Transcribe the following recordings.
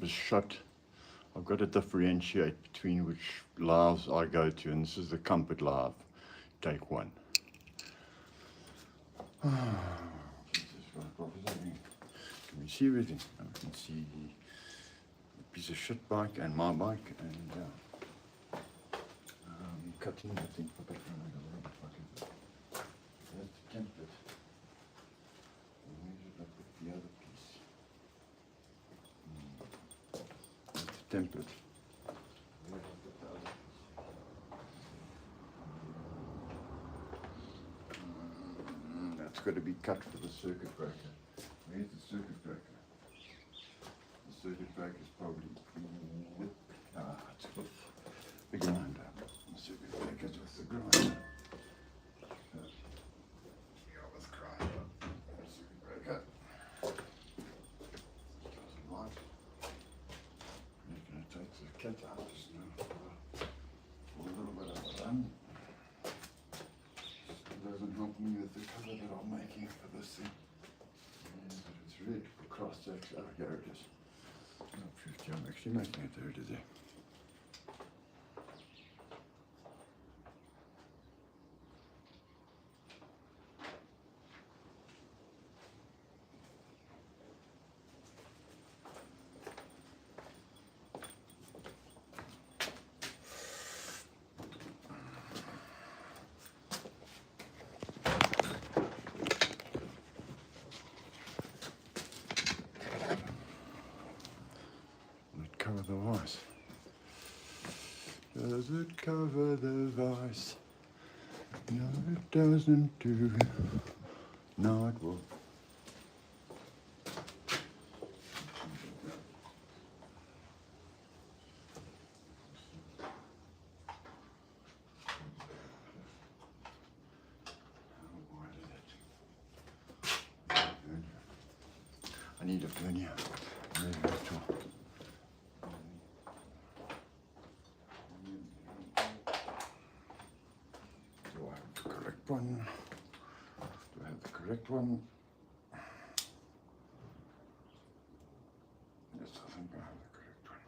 this shot, I've got to differentiate between which lives I go to, and this is the comfort live. Take one. Can we see everything? I can see the piece of shit bike and my bike, and cutting the thing for background. That's the template. Where's it up with the other piece? That's the template. Where's it with the other piece? That's got to be cut for the circuit breaker. Where's the circuit breaker? The circuit breaker is probably it's with the grinder. The circuit breaker is with the grinder. Yeah, with grinder. The circuit breaker. Doesn't like. You're going to take the cat out just now for a little bit of a run. Still doesn't help me with the cover that I'm making for this thing. But it's red for cross section. Oh, here it is. Oh, 50, I'm actually making it. There it is there. Cover the vice. Does it cover the vice? No, it doesn't do. No, it will. I need a vernier. One. Do I have the correct one? Yes, I think I have the correct one.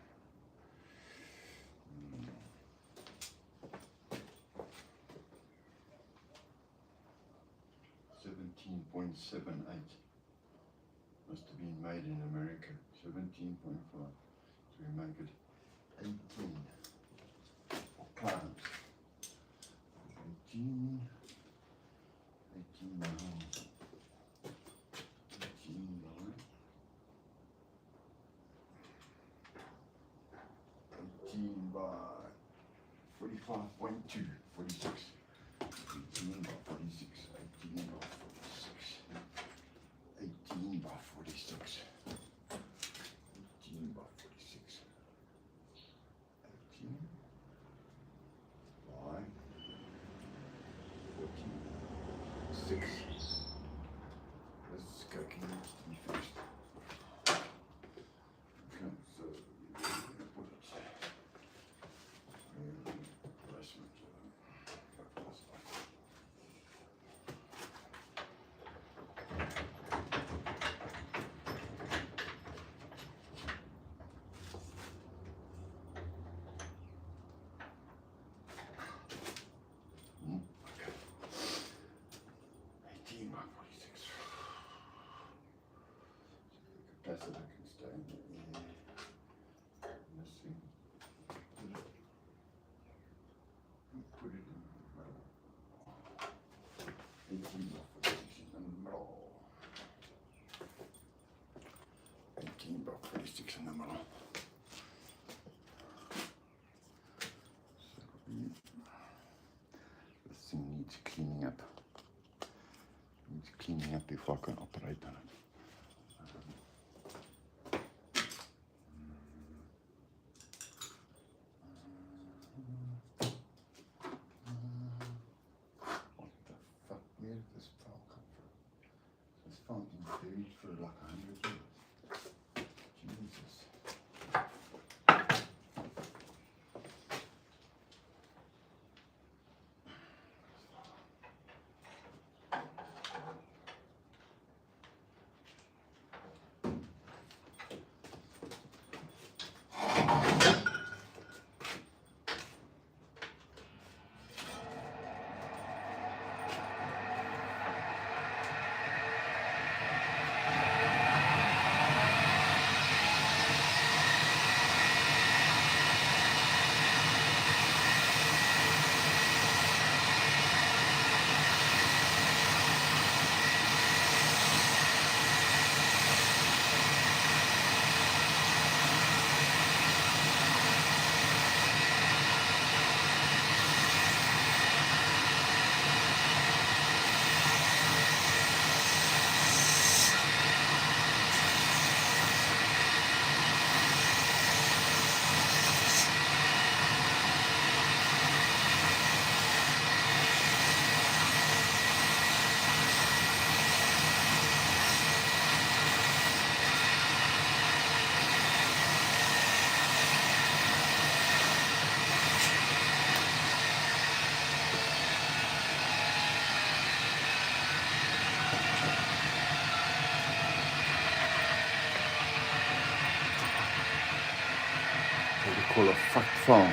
17.78. Must have been made in America. 17.5. So we make it 18 for climbs. 18. 18 by 45.2, 46. 18 by 46, 18 by 46, 18 by 46, 18 by 46, 18 by 46. This cooking needs to be finished. Okay, so we're going to put it placement. Capacitor can stay in there. Missing. Put it in the middle. 18 by 46 in the middle. 18 by 46 in the middle. So this thing needs cleaning up. Needs cleaning up before I can operate on it. Buried for like 100 years. Jesus. what we call a fat farm.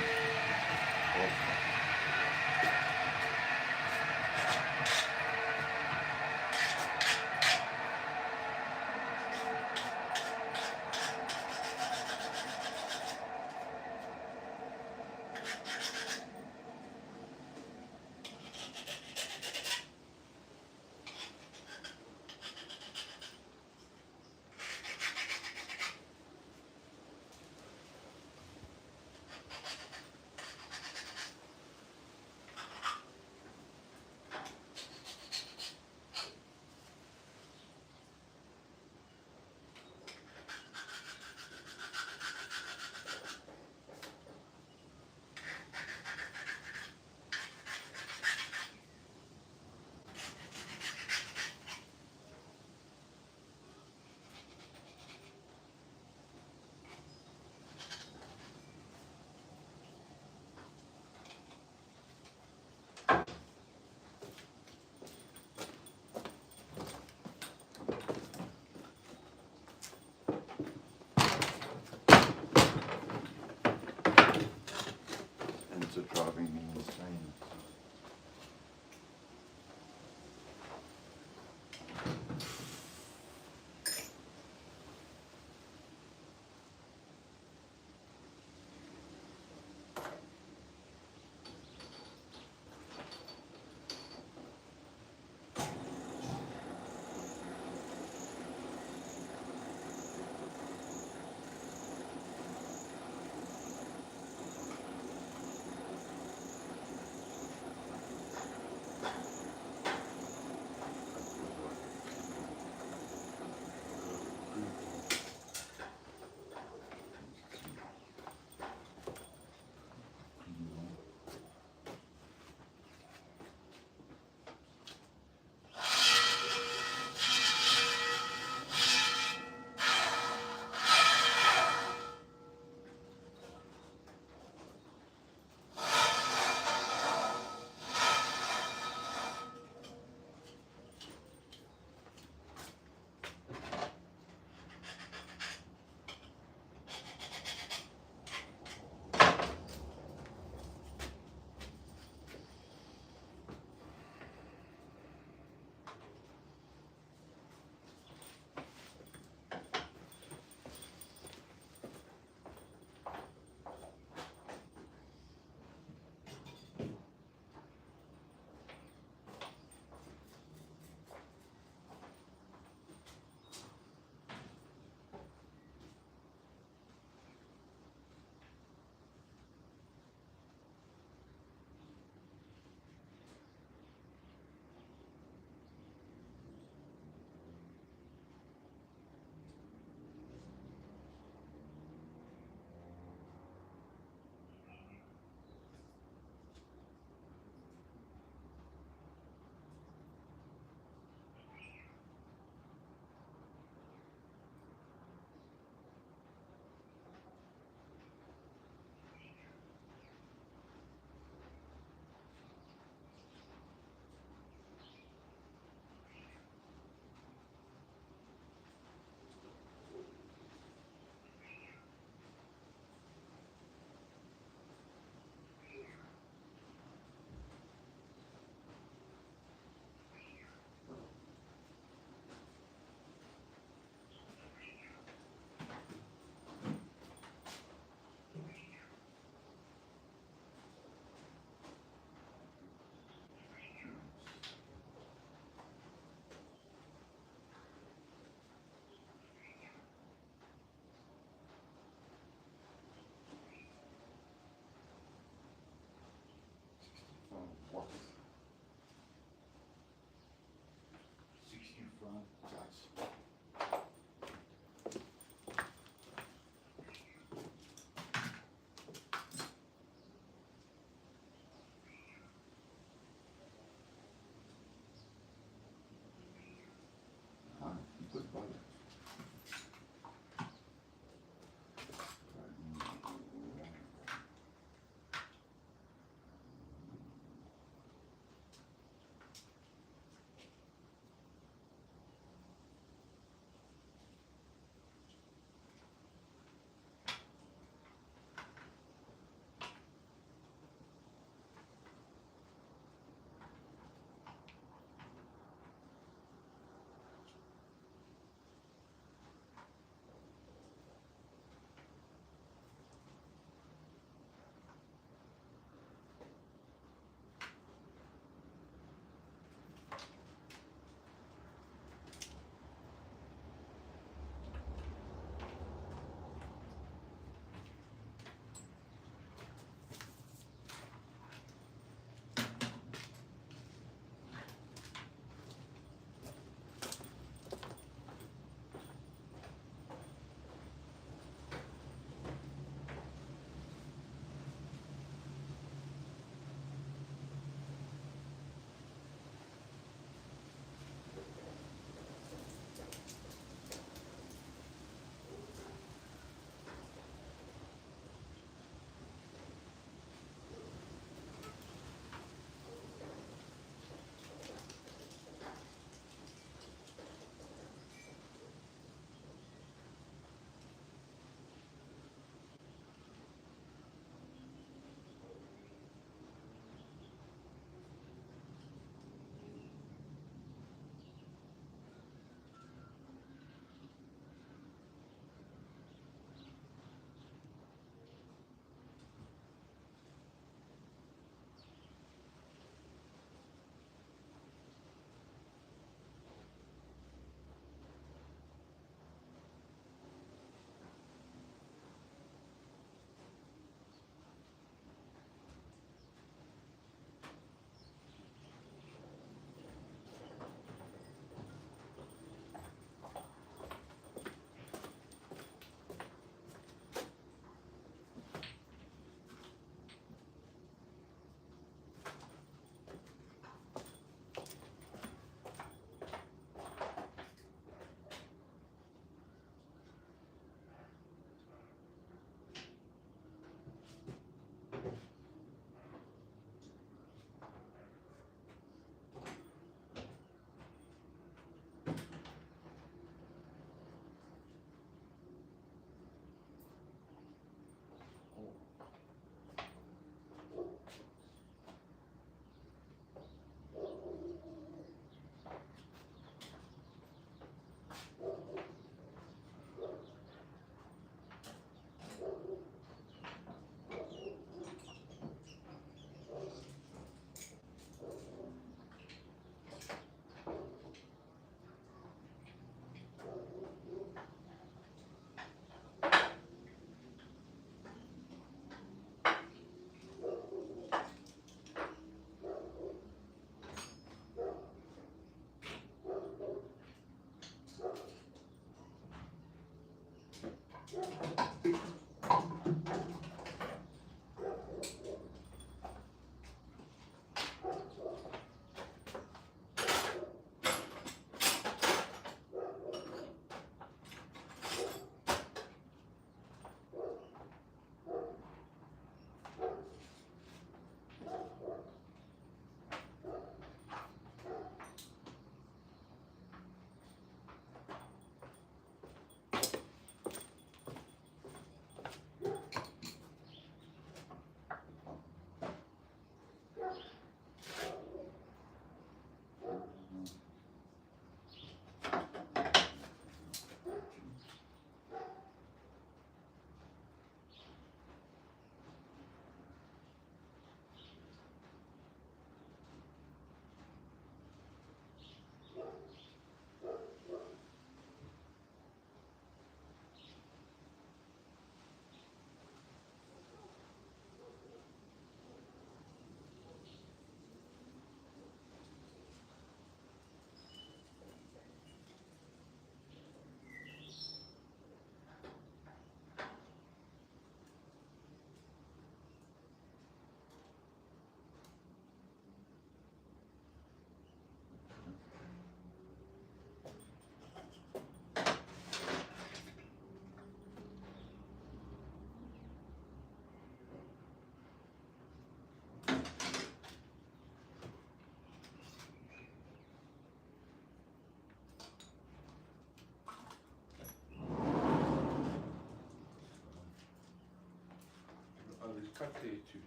Cut there too.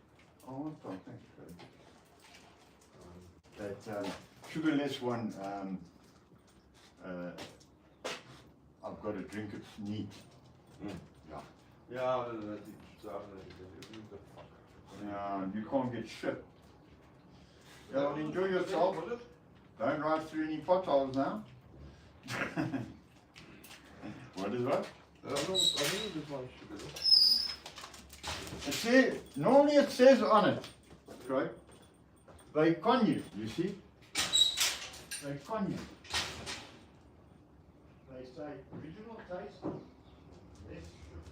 Oh, okay, thanks, Craig. That sugarless one, I've got to drink it neat. Mm. Yeah. Yeah, Yeah, you can't get shit. Yeah, well, enjoy yourself. Don't ride through any potholes now. What is what? I don't this one sugar. It says, normally it says on it, right? They con you, you see? They con you. They say original taste, less sugar.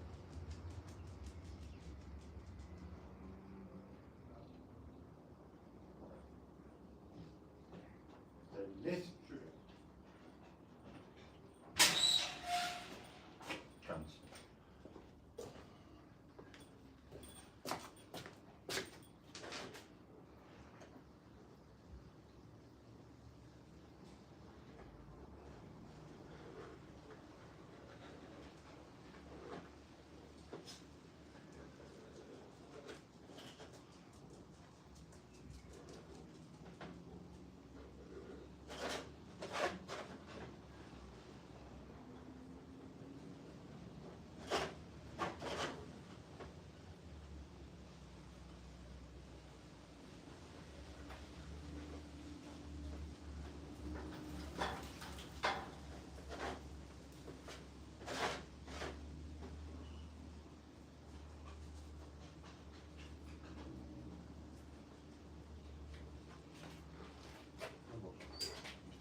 Say less sugar. Comes.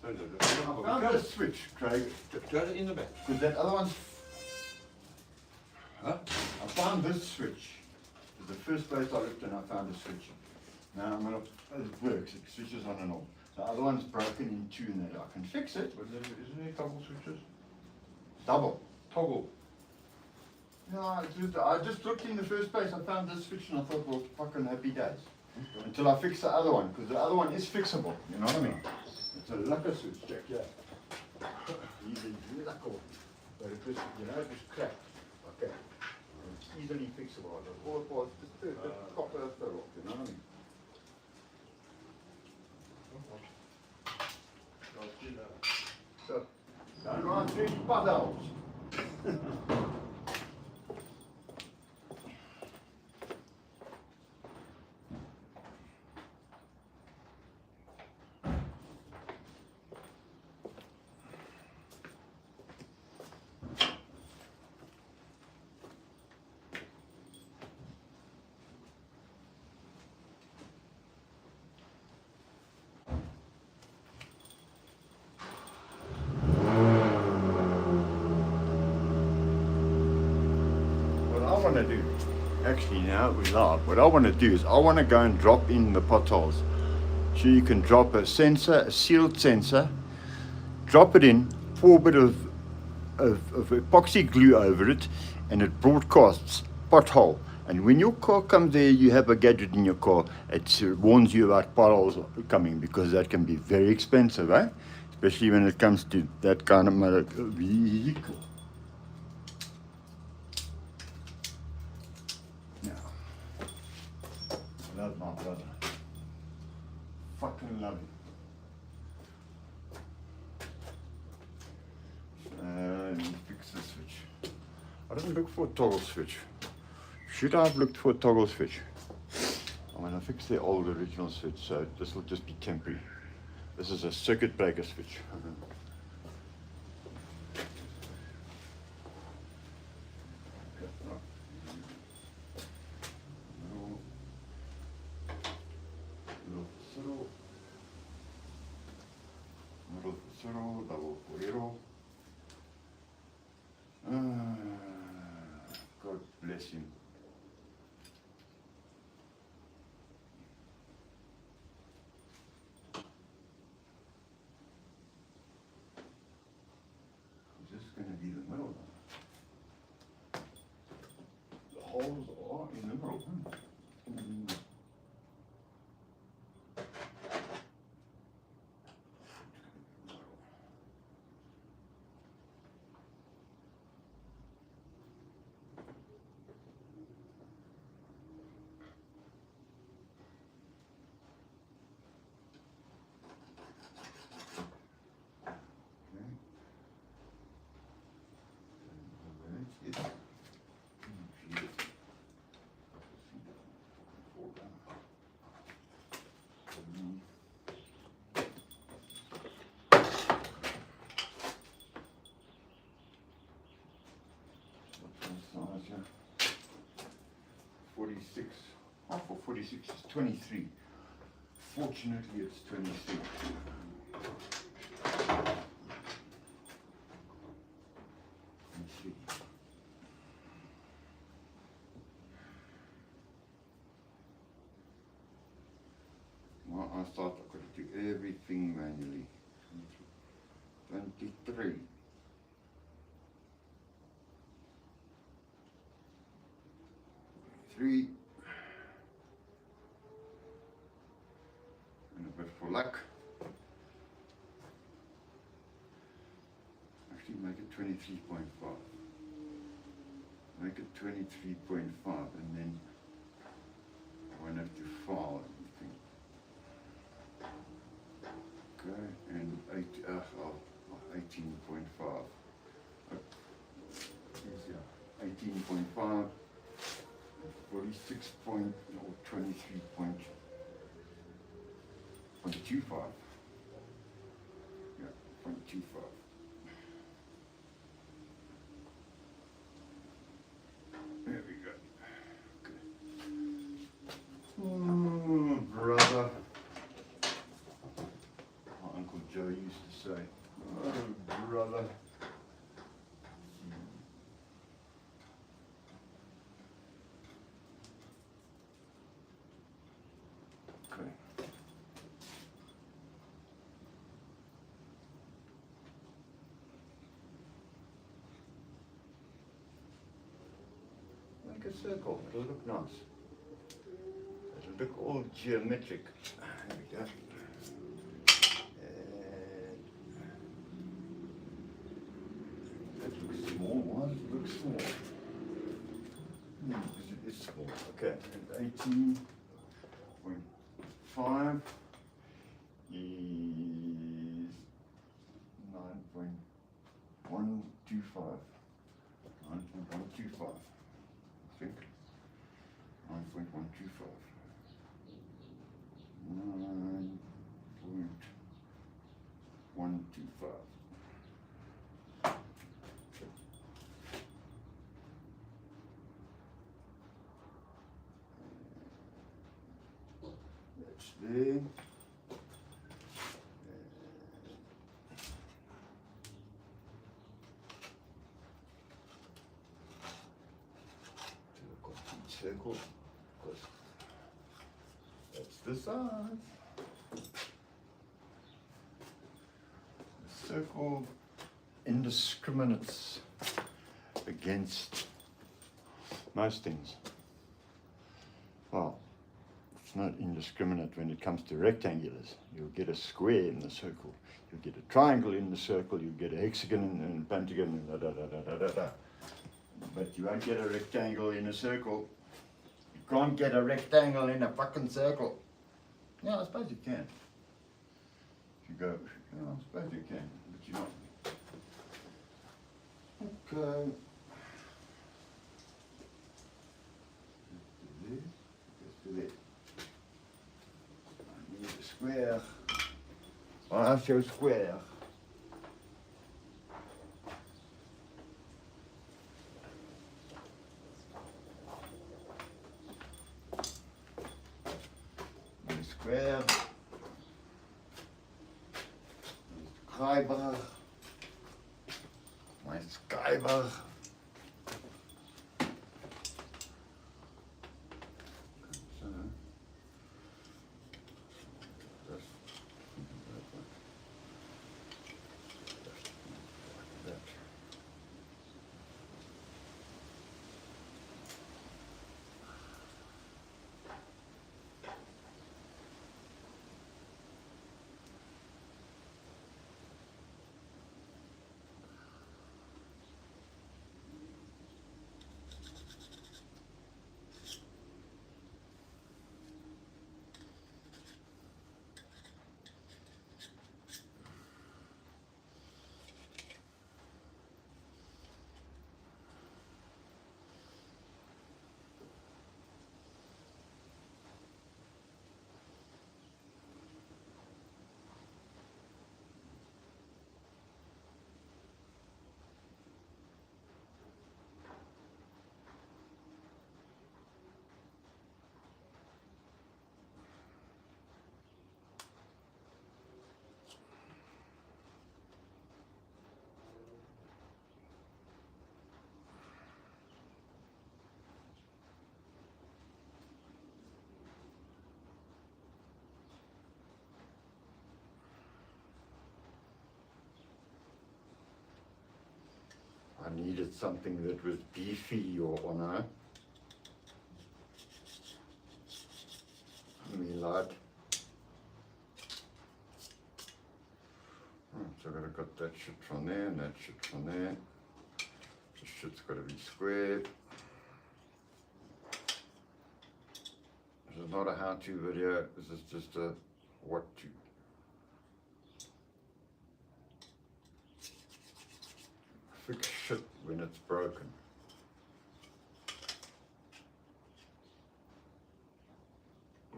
I found this switch, Craig. Turn it in the back. Because that other one's. Huh? I found this switch. It's the first place I looked and I found a switch. Now I'm gonna. It works. It switches on and off. The other one's broken in two and that I can fix it. But isn't there toggle switches? Double. Toggle. No, I just looked in the first place. I found this switch and I thought, well, fucking happy days. Until I fix the other one, because the other one is fixable. You know what I mean? It's a lucky switch, check, yeah. Easily lucky. But it just, you know, it just cracked. Okay. It's easily fixable. All it was just the copper fell off, you know what I mean? So, don't run through any potholes. to do, actually now we're live, what I want to do is I want to go and drop in the potholes. So you can drop a sensor, a sealed sensor, drop it in, pour a bit of epoxy glue over it, and it broadcasts pothole. And when your car comes there, you have a gadget in your car, it warns you about potholes coming, because that can be very expensive, eh? Especially when it comes to that kind of vehicle. Now, I love my brother. Fucking love him. Let me fix the switch. I didn't look for a toggle switch. Should I have looked for a toggle switch? I'm going to fix the old original switch, so this will just be temporary. This is a circuit breaker switch. God bless him. Is this going to be the middle? The holes are in the middle. Yeah. 46. Half of 46 is 23. Fortunately, it's 23. Well, I thought I could do everything manually. 23. Three, and a bit for luck. Actually make it 23.5. Make it 23.5, and then I won't have to file anything. Okay, and 18.5. 18.5. 46 point, or 23.25. Yeah, 0.25. There we go. Okay. Brother. My Uncle Joe used to say, oh, brother. Okay. Make a circle, it'll look nice. It'll look all geometric. There we go. That looks small. Why does it look small? Because it is small. Okay, and 18.5 is 9.125. 9.125, I think. 9.125. 9.125. That's there. circle. That's the size. The circle indiscriminates against most things. Well, it's not indiscriminate when it comes to rectangulars. You'll get a square in the circle. You'll get a triangle in the circle. You'll get a hexagon and pentagon and da da da da da da da. But you won't get a rectangle in a circle. You can't get a rectangle in a fucking circle. Yeah, I suppose you can. If you go, yeah, I suppose you can, but you're not. Okay. Let's do that. I need a square. I have to square. Een square. Schrijver. Mijn schrijver. I needed something that was beefy, Your Honor. Me lad. So I've got that shit from there and that shit from there. This shit's got to be square. This is not a how-to video. This is just a what-to. Fix shit when it's broken.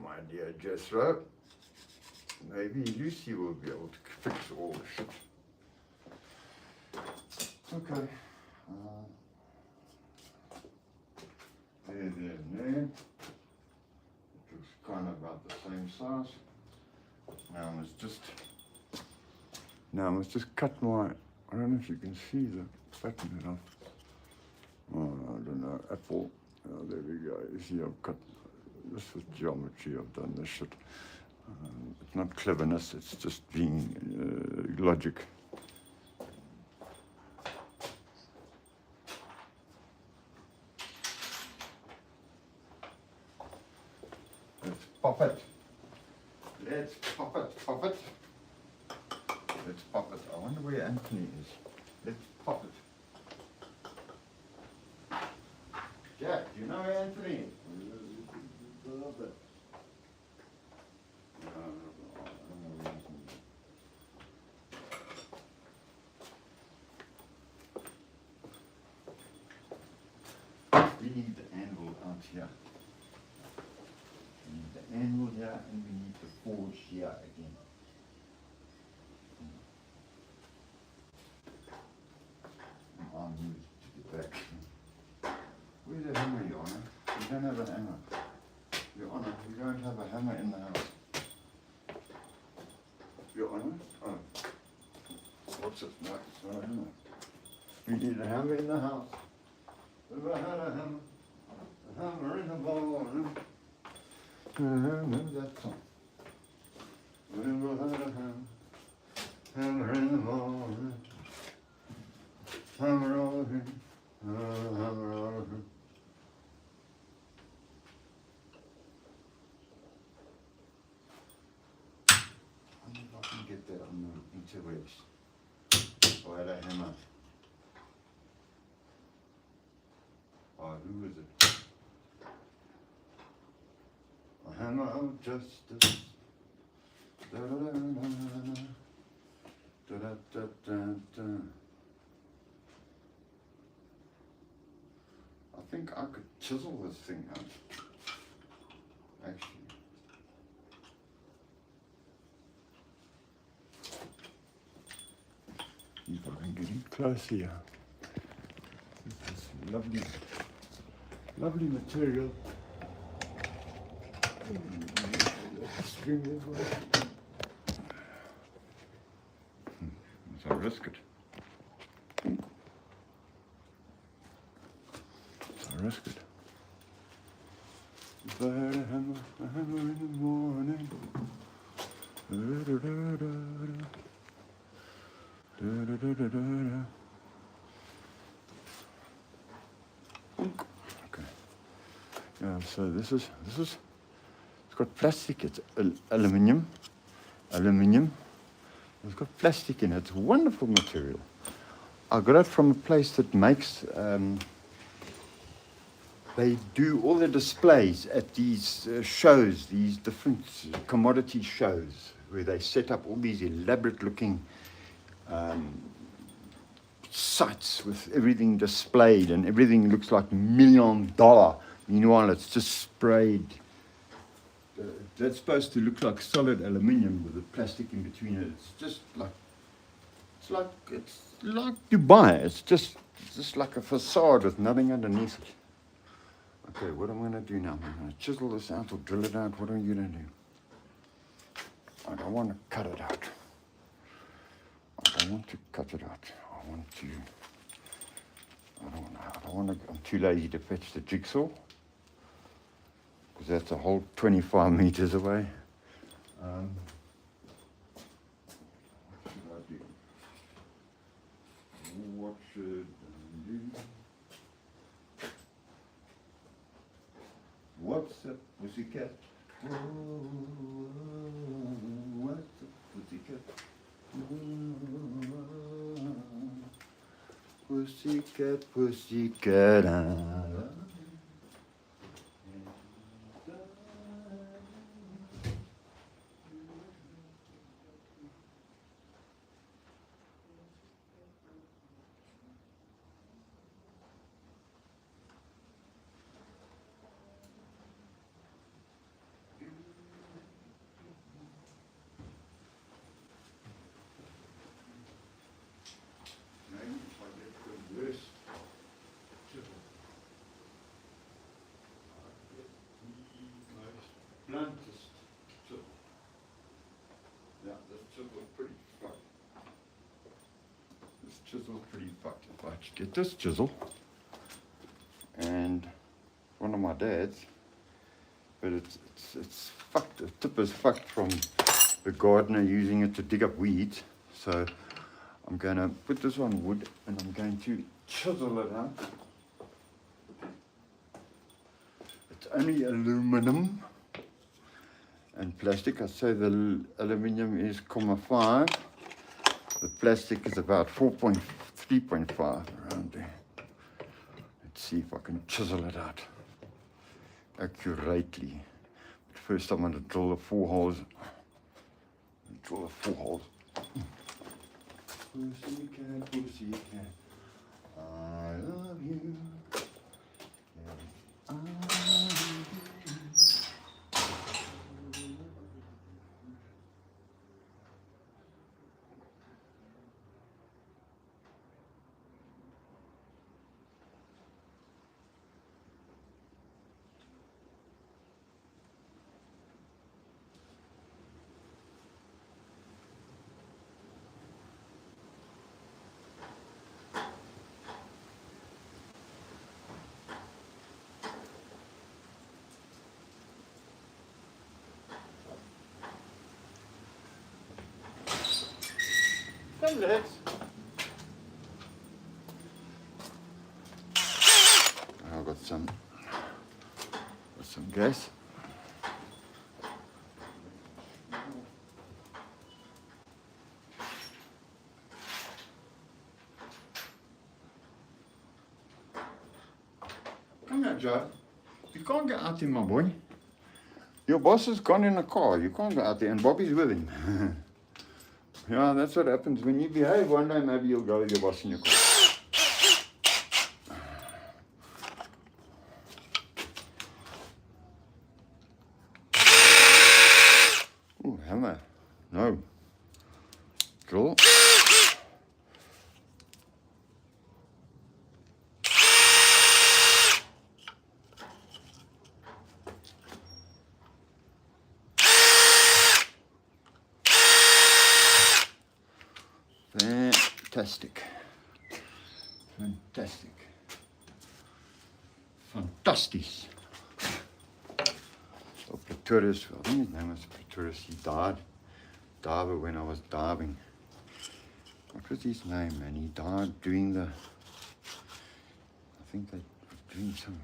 My dear Jethro, maybe Lucy will be able to fix all the shit. Okay. There. It looks kind of about the same size. Now I must just cut my, I don't know if you can see the button that I've, oh, I don't know, Apple, oh, there we go. You see, I've cut, this is geometry, I've done this shit. It's not cleverness, it's just being logic. Let's pop it. Let's pop it. Let's pop it. I wonder where Anthony is. Let's pop it. Jack, do you know Anthony? A little bit. We need the anvil out here. We need the anvil here and we need the forge here again. I'll move it to get back. Where's the hammer, Your Honor? We don't have a hammer. Your Honor, we don't have a hammer in the house. Your Honor? Oh. What's it? No, it's not a hammer. We need a hammer in the house. Have I had a hammer? A hammer in the Remember that song. Remember how to hammer in the morning. Hammer on him. Hammer on him. I wonder if I can get that on the interwebs. Or had a hammer. Oh, who is it? A hammer of justice. Da da da da da da da da da. I think I could chisel this thing out. Actually. If I can get in close here. This is lovely, lovely material. So I risk it. So I risk it. If I had a hammer in the morning. Da, da, da, da, da. Da, da, da, da, da, da. Okay. Yeah, so this is it's got plastic, it's aluminium. It's got plastic in it. It's a wonderful material. I got it from a place that makes they do all the displays at these shows, these different commodity shows, where they set up all these elaborate looking sites with everything displayed, and everything looks like $1 million. Meanwhile, it's just sprayed. That's supposed to look like solid aluminium with the plastic in between it. It's just like it's like Dubai. It's just like a facade with nothing underneath it. Okay, what I'm going to do now? I'm going to chisel this out or drill it out. What are you going to do? I don't want to cut it out. I don't want to cut it out. I don't want to. I'm too lazy to fetch the jigsaw, because that's a whole 25 meters away. What should I do? What's up, pussycat? What's up, pussycat? Pussycat, pussycat, I love you. Bluntest chisel. Yeah, this chisel's pretty fucked. This chisel's pretty fucked. If I could get this chisel, and one of my dad's, but it's fucked. The tip is fucked from the gardener using it to dig up weeds. So I'm going to put this on wood, and I'm going to chisel it out. It's only aluminum and plastic. I say the aluminium is 0.5. The plastic is about 3.5 around there. Let's see if I can chisel it out accurately. But first I'm going to drill the 4 holes. Pussycat, pussycat, I love you. I love you. relax. I've got some gas. Come here, Joe. You can't get out there, my boy. Your boss has gone in a car. You can't go out there, and Bobby's with him. Yeah, that's what happens when you behave. One day, maybe you'll go with your boss in your car. Oh, hammer. No. Drill. Fantastic. Fantastic. Fantastisch. Oh, Pretorius, I think his name was Pretorius. He died when I was diving. What was his name, man? He died doing the, I think they were doing some,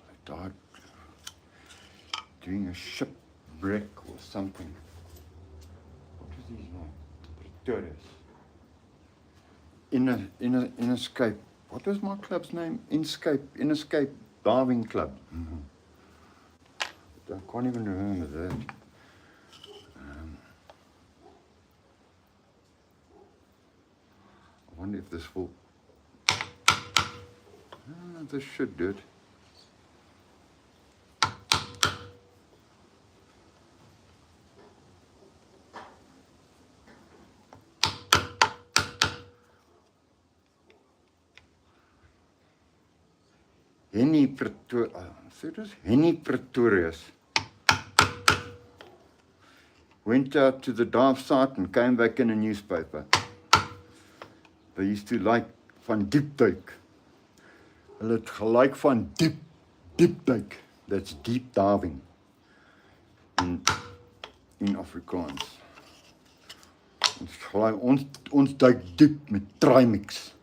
they died doing a shipwreck or something. What was his name? Pretorius. In escape. What was my club's name? In escape diving club. I can't even remember that. I wonder if this will. This should do it. Henny Pretorius went out to the dive site and came back in a newspaper. They used to like van diepduik. Hulle het gelyk van diepduik. That's deep diving in Afrikaans. Ons duik diep met trimix.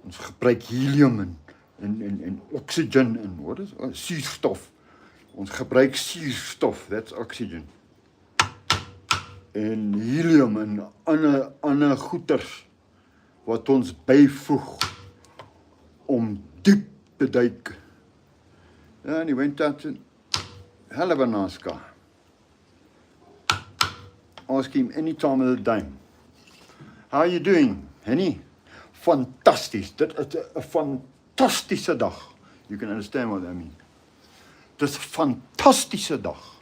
Ons gebruik helium en oxygen en what is suurstof. Ons gebruik suurstof, that's oxygen. En helium en ander goeters wat ons byvoeg om diep te duik. And he went out to hell of a nice guy. Ask him any time of the day. How are you doing, Henny? Fantastisch. Dit is 'n fantastische dag. You can understand what I mean. Dit is 'n fantastische dag.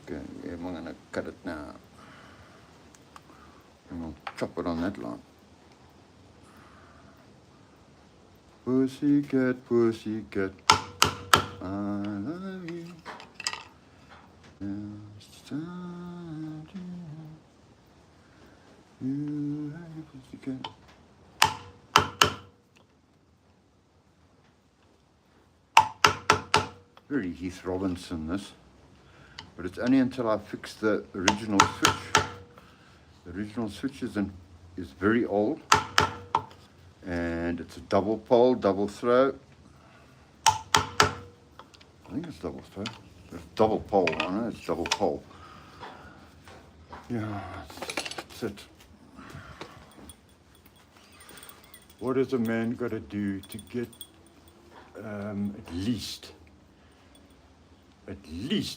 Okay, I'm gonna cut it now. And we'll chop it on that line. Pussycat, pussycat, I love you. You pussycat. Very Heath Robinson this, but it's only until I fix the original switch. The original switch is very old, and it's a double pole, double throw. I think it's double throw. It's double pole. I know it's double pole. Yeah, that's it. What has a man got to do to get at least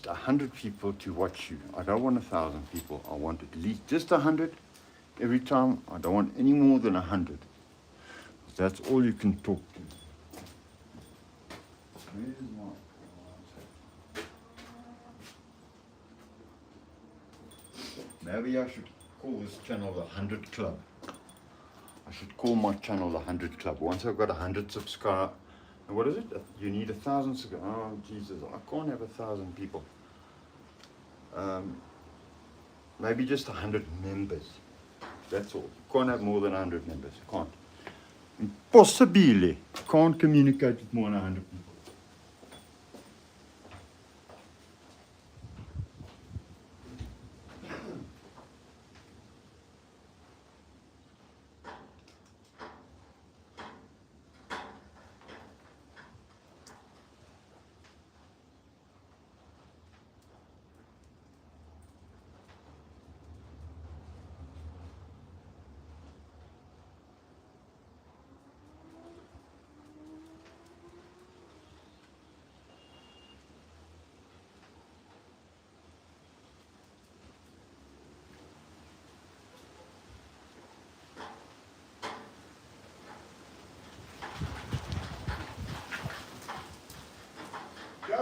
100 people to watch you? I don't want 1,000 people. I want at least just 100 every time. I don't want any more than 100. That's all you can talk to. Maybe I should call this channel the 100 Club. I should call my channel the 100 Club. Once I've got 100 subscribers, what is it? You need 1,000 subscribers. Oh Jesus, I can't have 1,000 people. Maybe just 100 members. That's all. Can't have more than 100 members. Can't. Impossibile. Can't communicate with more than 100 people.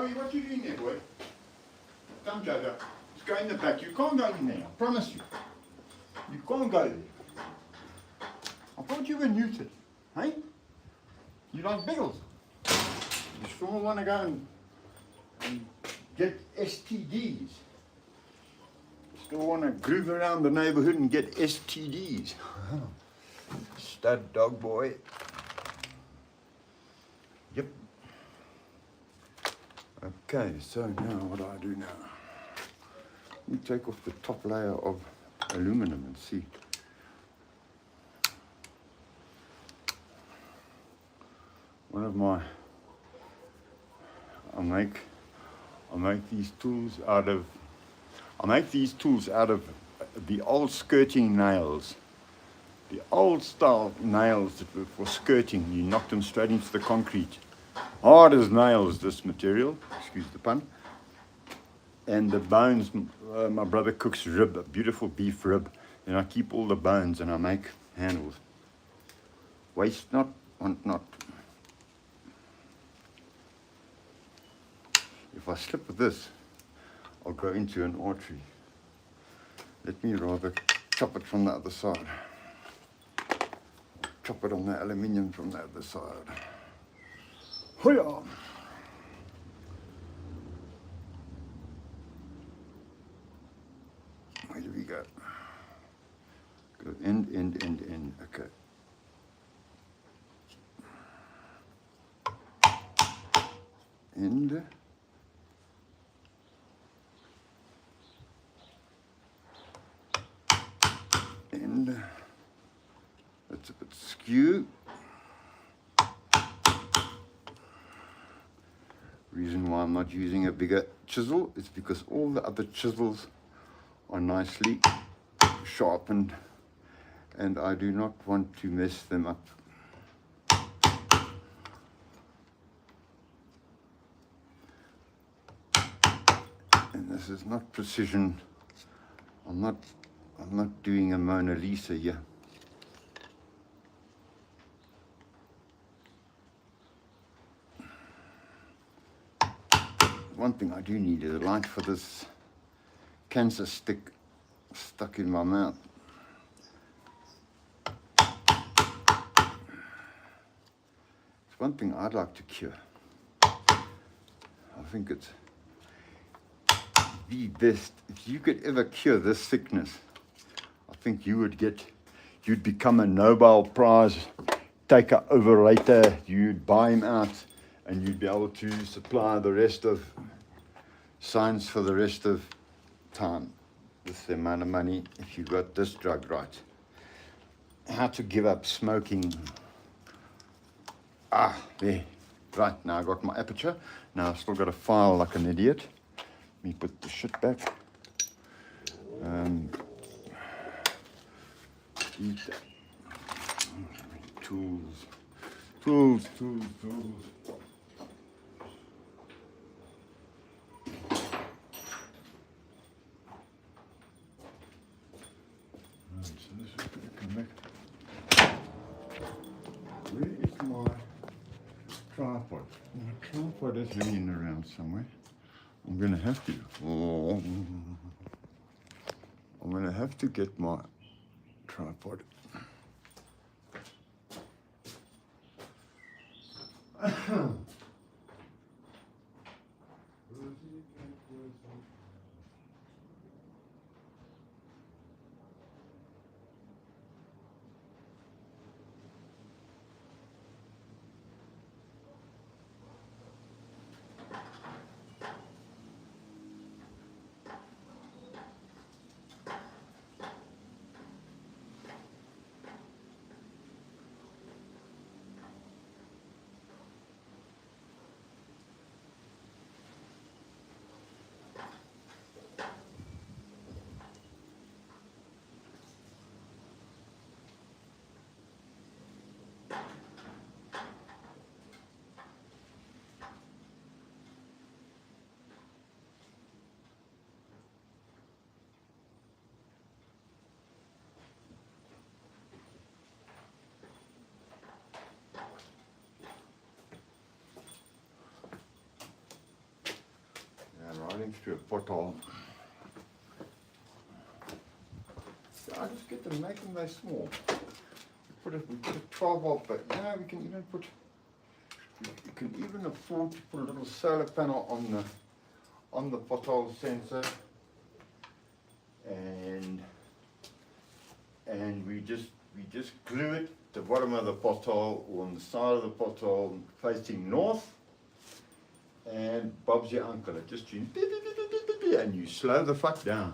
Joey, what are you doing there, boy? Come, Jojo. Let's go in the back. You can't go in there, I promise you. You can't go there. I thought you were neutered, hey? You like bagels? You still want to go and get STDs? Still want to groove around the neighborhood and get STDs? Stud dog boy. Yep. Okay, so now what do I do now? Let me take off the top layer of aluminum and see. One of my, I make these tools out of the old skirting nails. The old style nails that were for skirting. You knocked them straight into the concrete. Hard as nails, this material, excuse the pun. And the bones, my brother cooks rib, a beautiful beef rib. And I keep all the bones and I make handles. Waste not, want not. If I slip with this, I'll go into an artery. Let me rather chop it from the other side. Chop it on the aluminium from the other side. Hoo-yah! Where do we go? Go end, okay. End. End. That's a bit skew. Reason why I'm not using a bigger chisel is because all the other chisels are nicely sharpened and I do not want to mess them up. And this is not precision. I'm not doing a Mona Lisa here. One thing I do need is a light for this cancer stick stuck in my mouth. It's one thing I'd like to cure. I think it's the best. If you could ever cure this sickness, I think you'd become a Nobel Prize taker over later. You'd buy him out and you'd be able to supply the rest of science for the rest of time. This is the amount of money if you got this drug right. How to give up smoking. Ah, there. Right, now I got my aperture. Now I've still got to file like an idiot. Let me put the shit back. Eat that. Tools. Right, so this is going to come back. Where is my tripod? My tripod is hanging around somewhere. I'm going to have to get my tripod. through a pothole. So I just get them, make them very small. We put a 12-volt, but yeah, we can even put. You can even afford to put a little solar panel on the pothole sensor, and we just glue it at the bottom of the pothole or on the side of the pothole facing north, and Bob's your uncle. It just tunes, and you slow the fuck down.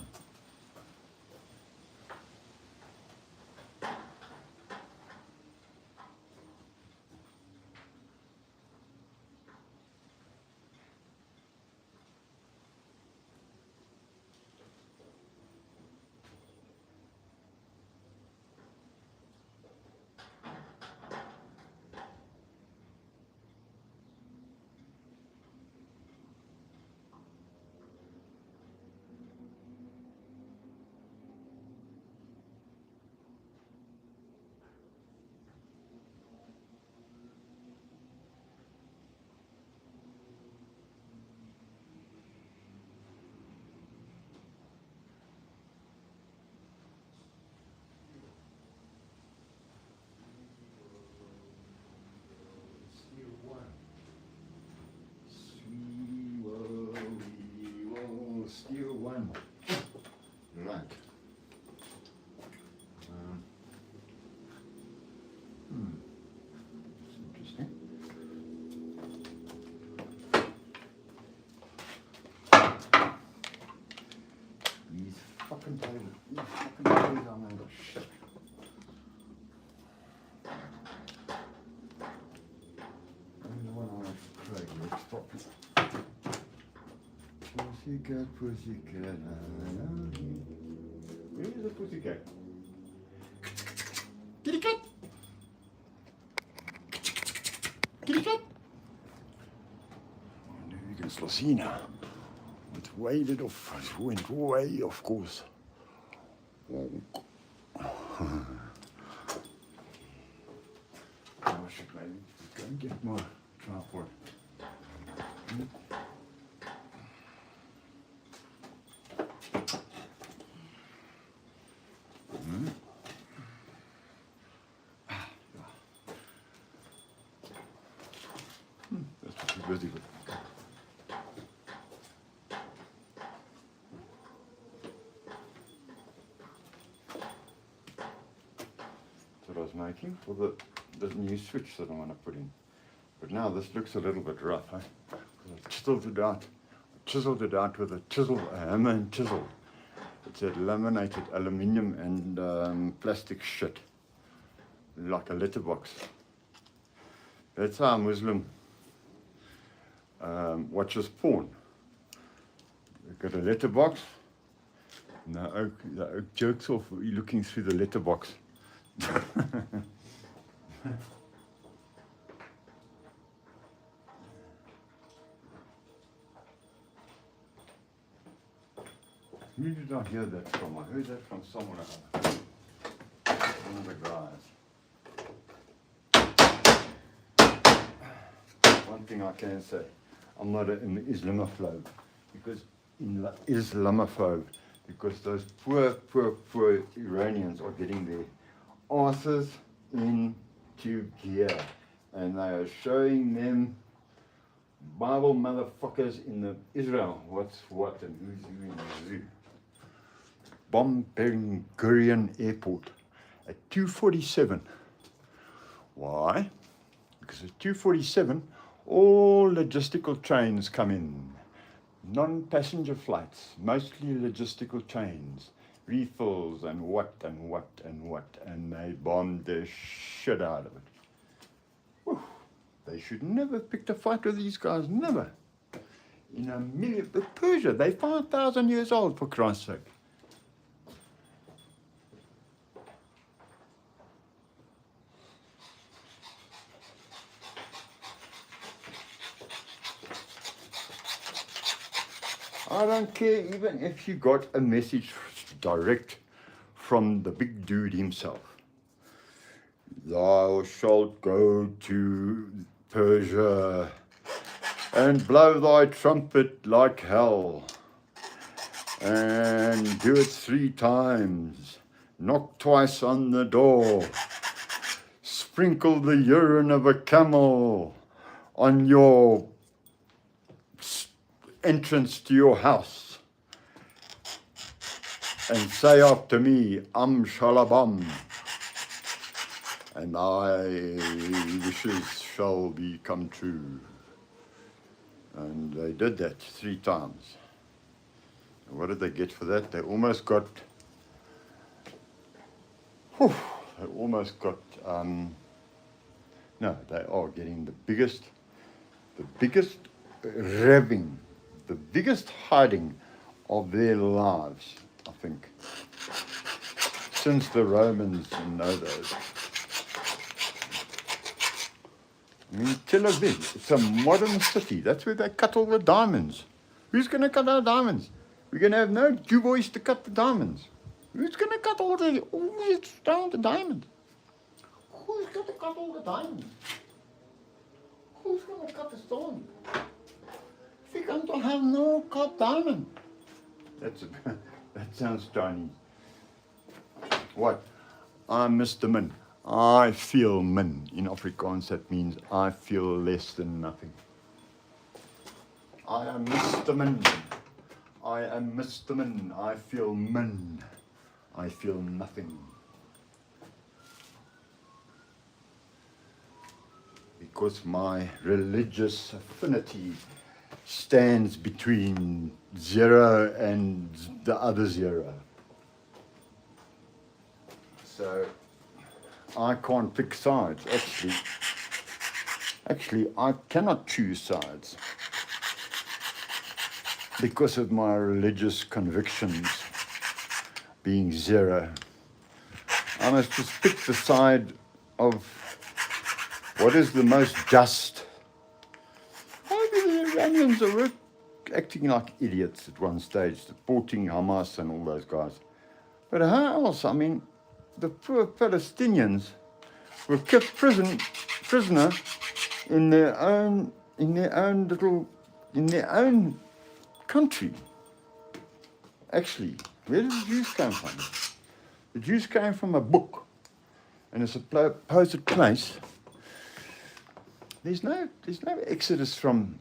Steel one. Right. That's interesting. These fucking tables are made of shit. I'm the one I want to play with. Stop. Pussycat, where is the pussycat? Kitty cat! Kitty cat! Nu kan slå sina. It waded off, it went way off course. I should maybe go and get my tripod. Busy with. That's what I was making for the new switch that I want to put in. But now this looks a little bit rough, eh? I chiseled it out with a hammer and chisel. It's a laminated aluminium and plastic shit, like a letterbox. That's how a Muslim watches porn. They've got a letterbox, and the oak jerks off looking through the letterbox. Who did I hear that from? I heard that from someone else. One of the guys. One thing I can say, I'm not an Islamophobe, because because those poor Iranians are getting their asses into gear, and they are showing them Bible motherfuckers in the Israel what's what and who's who in the zoo. Bomb Ben Gurion Airport at 2:47. Why? Because at 2:47 all logistical trains come in. Non-passenger flights, mostly logistical trains, refills and what, and they bombed the shit out of it. Whew. They should never have picked a fight with these guys, never. In a million, but Persia, they're 5,000 years old, for Christ's sake. I don't care even if you got a message direct from the big dude himself. Thou shalt go to Persia and blow thy trumpet like hell. and do it 3 times. Knock twice on the door. Sprinkle the urine of a camel on your entrance to your house. And say after me, Shalabam. And thy wishes shall be come true. And they did that 3 times. What did they get for that? They almost got, no, they are getting the biggest revving, the biggest hiding of their lives, I think, since the Romans know those. I mean, Tel Aviv, it's a modern city. That's where they cut all the diamonds. Who's going to cut our diamonds? We're going to have no Jew boys to cut the diamonds. Who's going to cut all the diamonds? Who's going to cut all the diamonds? Who's going to cut the stone? We're going to have no cut diamond. That sounds Chinese. What? I'm Mr. Min. I feel min. In Afrikaans, that means I feel less than nothing. I am Mr. Min. I am Mr. Min. I feel min. I feel nothing. Because my religious affinity stands between 0 and the other 0. So I can't pick sides. Actually, I cannot choose sides because of my religious convictions being 0. I must just pick the side of what is the most just. Maybe the Iranians are acting like idiots at one stage, supporting Hamas and all those guys. But how else? I mean, the poor Palestinians were kept prisoner in their own country. Actually, where did the Jews come from? The Jews came from a book, and a supposed place. There's no exodus from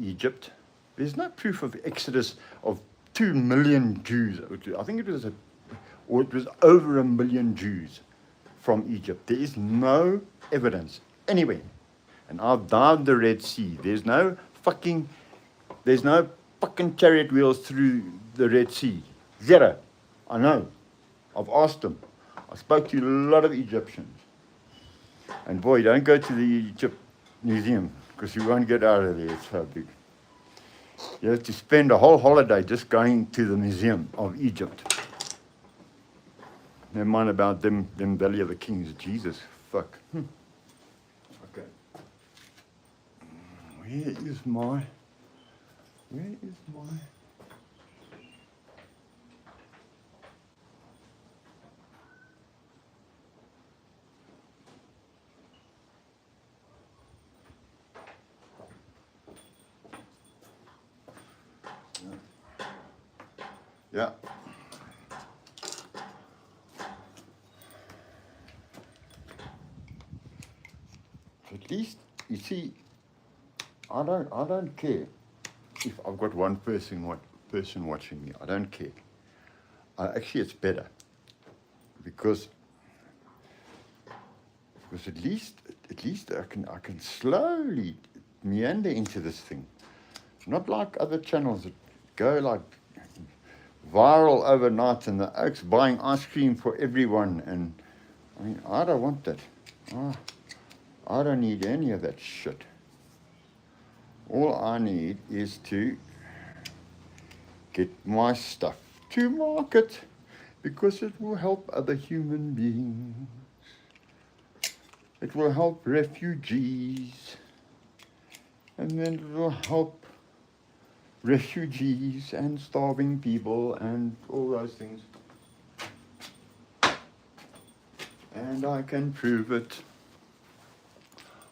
Egypt. There's no proof of exodus of 2 million Jews. I think it was over 1 million Jews from Egypt. There is no evidence anywhere. And I've dived the Red Sea. There's no fucking chariot wheels through the Red Sea. 0. I know. I've asked them. I spoke to a lot of Egyptians. And boy, don't go to the Egypt Museum, because you won't get out of there. It's so big. You have to spend a whole holiday just going to the Museum of Egypt. Never mind about them Valley of the Kings. Jesus, fuck. Okay. Where is my... Yeah. At least, you see, I don't care if I've got one person watching me. I don't care. Actually, it's better because at least I can slowly meander into this thing, not like other channels that go like viral overnight, and the Oaks buying ice cream for everyone. And I mean, I don't want that. I don't need any of that shit. All I need is to get my stuff to market, because it will help other human beings. It will help refugees, and then it will help refugees and starving people and all those things. And I can prove it.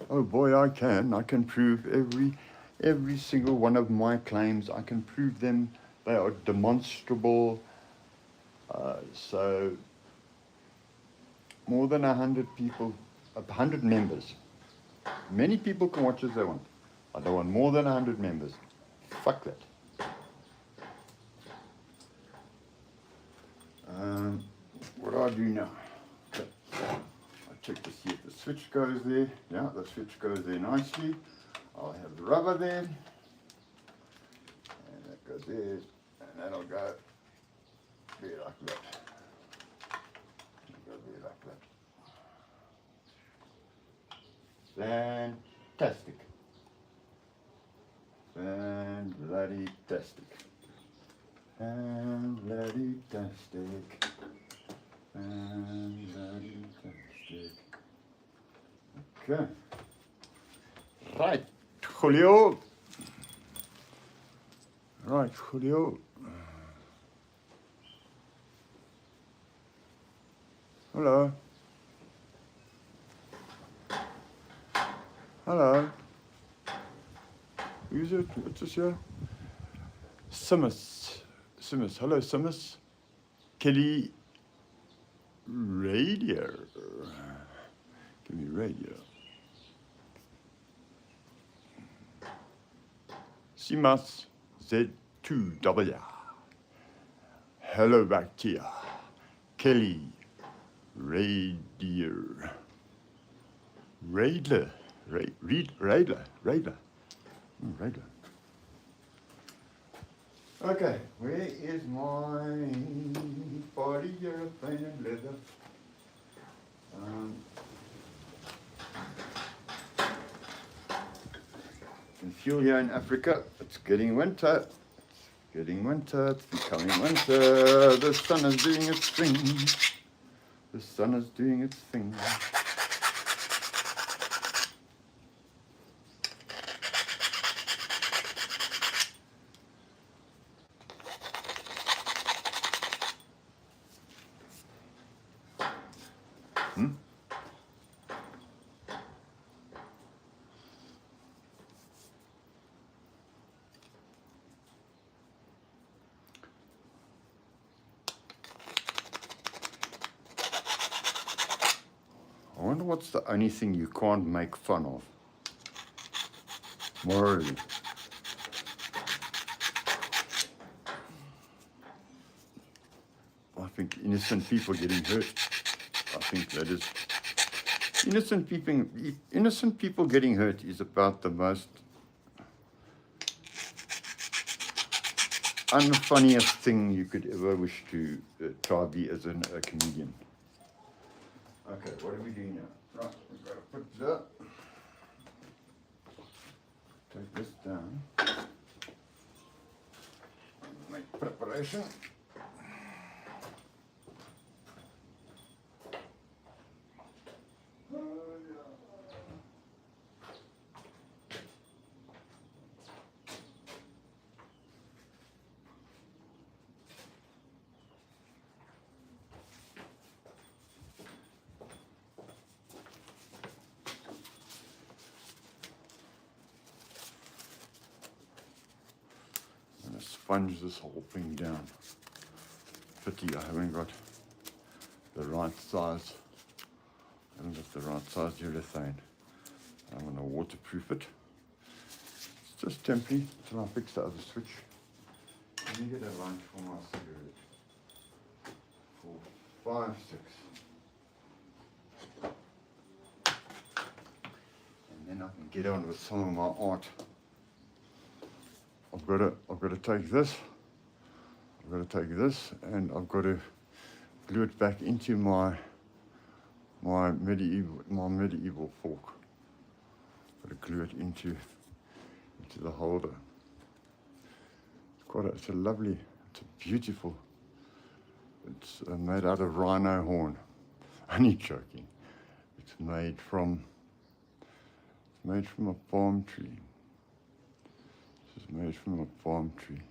Oh boy, I can prove every single one of my claims. I can prove them They are demonstrable. So more than 100 people, 100 members. Many people can watch as they want. I don't want more than 100 members. Fuck that. What do I do now? Okay. I check to see if the switch goes there. Yeah, the switch goes there nicely. I'll have the rubber there. And that goes there. And that'll go there like that. Go there like that. Fantastic. Fan-bloody-tastic. Fan-bloody-tastic. Fan-bloody-tastic. Okay. Right, Julio. Right, Julio. Hello. Hello. Who's it? What's this here? Simus. Hello, Simus. Kelly Radio. Give me radio. Simas Z2W. Hello, Bacteria. Kelly Radio. Radler. Radler. Okay, where is my polyurethane and leather? You can feel here in Africa, it's getting winter. It's becoming winter. The sun is doing its thing. I wonder what's the only thing you can't make fun of, morally. I think innocent people getting hurt. I think that is innocent people getting hurt is about the most unfunniest thing you could ever wish to try be as a comedian. Okay, what are we doing now? Right, we've got to put that. Take this down. Make preparation. Sponge this whole thing down. Pity I haven't got the right size. I haven't got the right size urethane. I'm going to waterproof it. It's just temporary until I fix the other switch. Let me get a lunch for my cigarette. 4, 5, 6. And then I can get on with some of my art. I've got to take this. And I've got to glue it back into my medieval fork. Got to glue it into the holder. It's a lovely, it's a beautiful. It's made out of rhino horn. Only joking. It's made from a palm tree. It's made from a palm tree.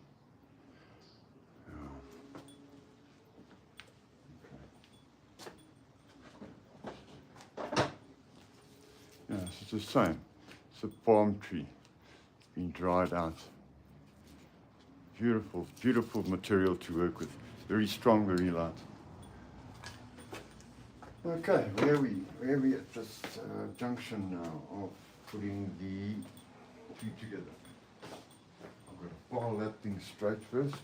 Yeah, it's the same. It's a palm tree. It's been dried out. Beautiful, beautiful material to work with. Very strong, very light. Okay, where are we at this junction now of putting the two together? I'm going to file that thing straight first.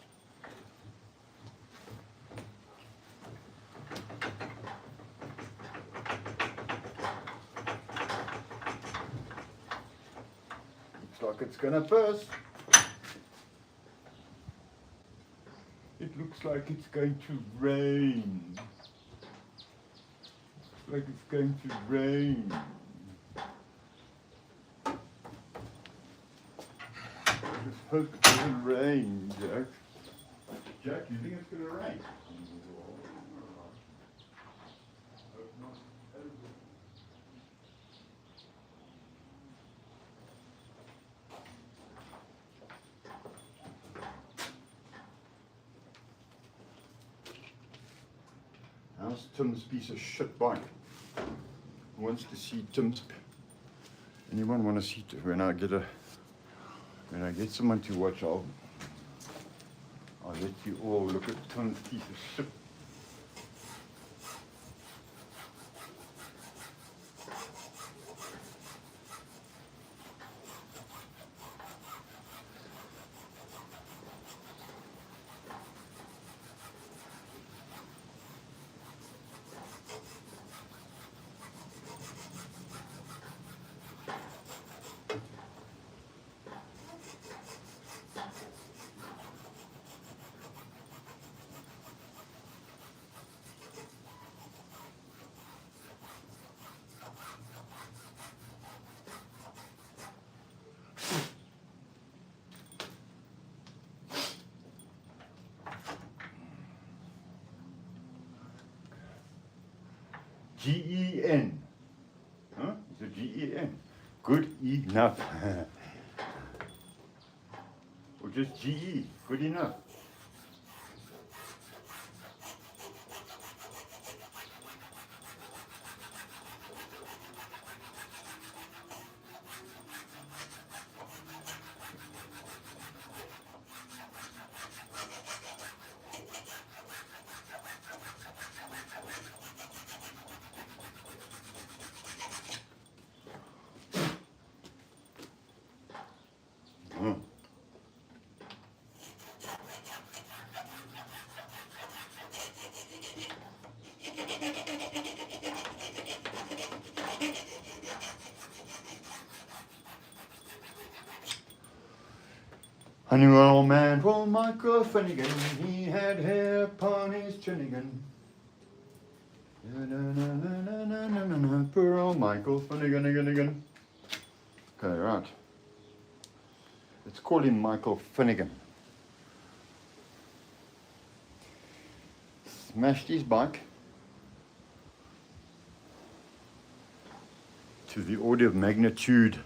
Looks like it's going to burst. It looks like it's going to rain. Looks like it's going to rain. I just hope it doesn't rain, Jack. Jack, you think it's going to rain? How's Tim's piece of shit bike? Who wants to see Tim's? Anyone want to see when I get someone to watch? I'll let you all look at Tim's piece of shit. G-E-N. Huh? It's a G-E-N. Good enough. Or just G-E. Good enough. I knew an old man called Michael Finnegan, he had hair upon his chin again. Poor old Michael Finnegan again. Okay, right. Let's call him Michael Finnegan. Smashed his bike to the order of magnitude.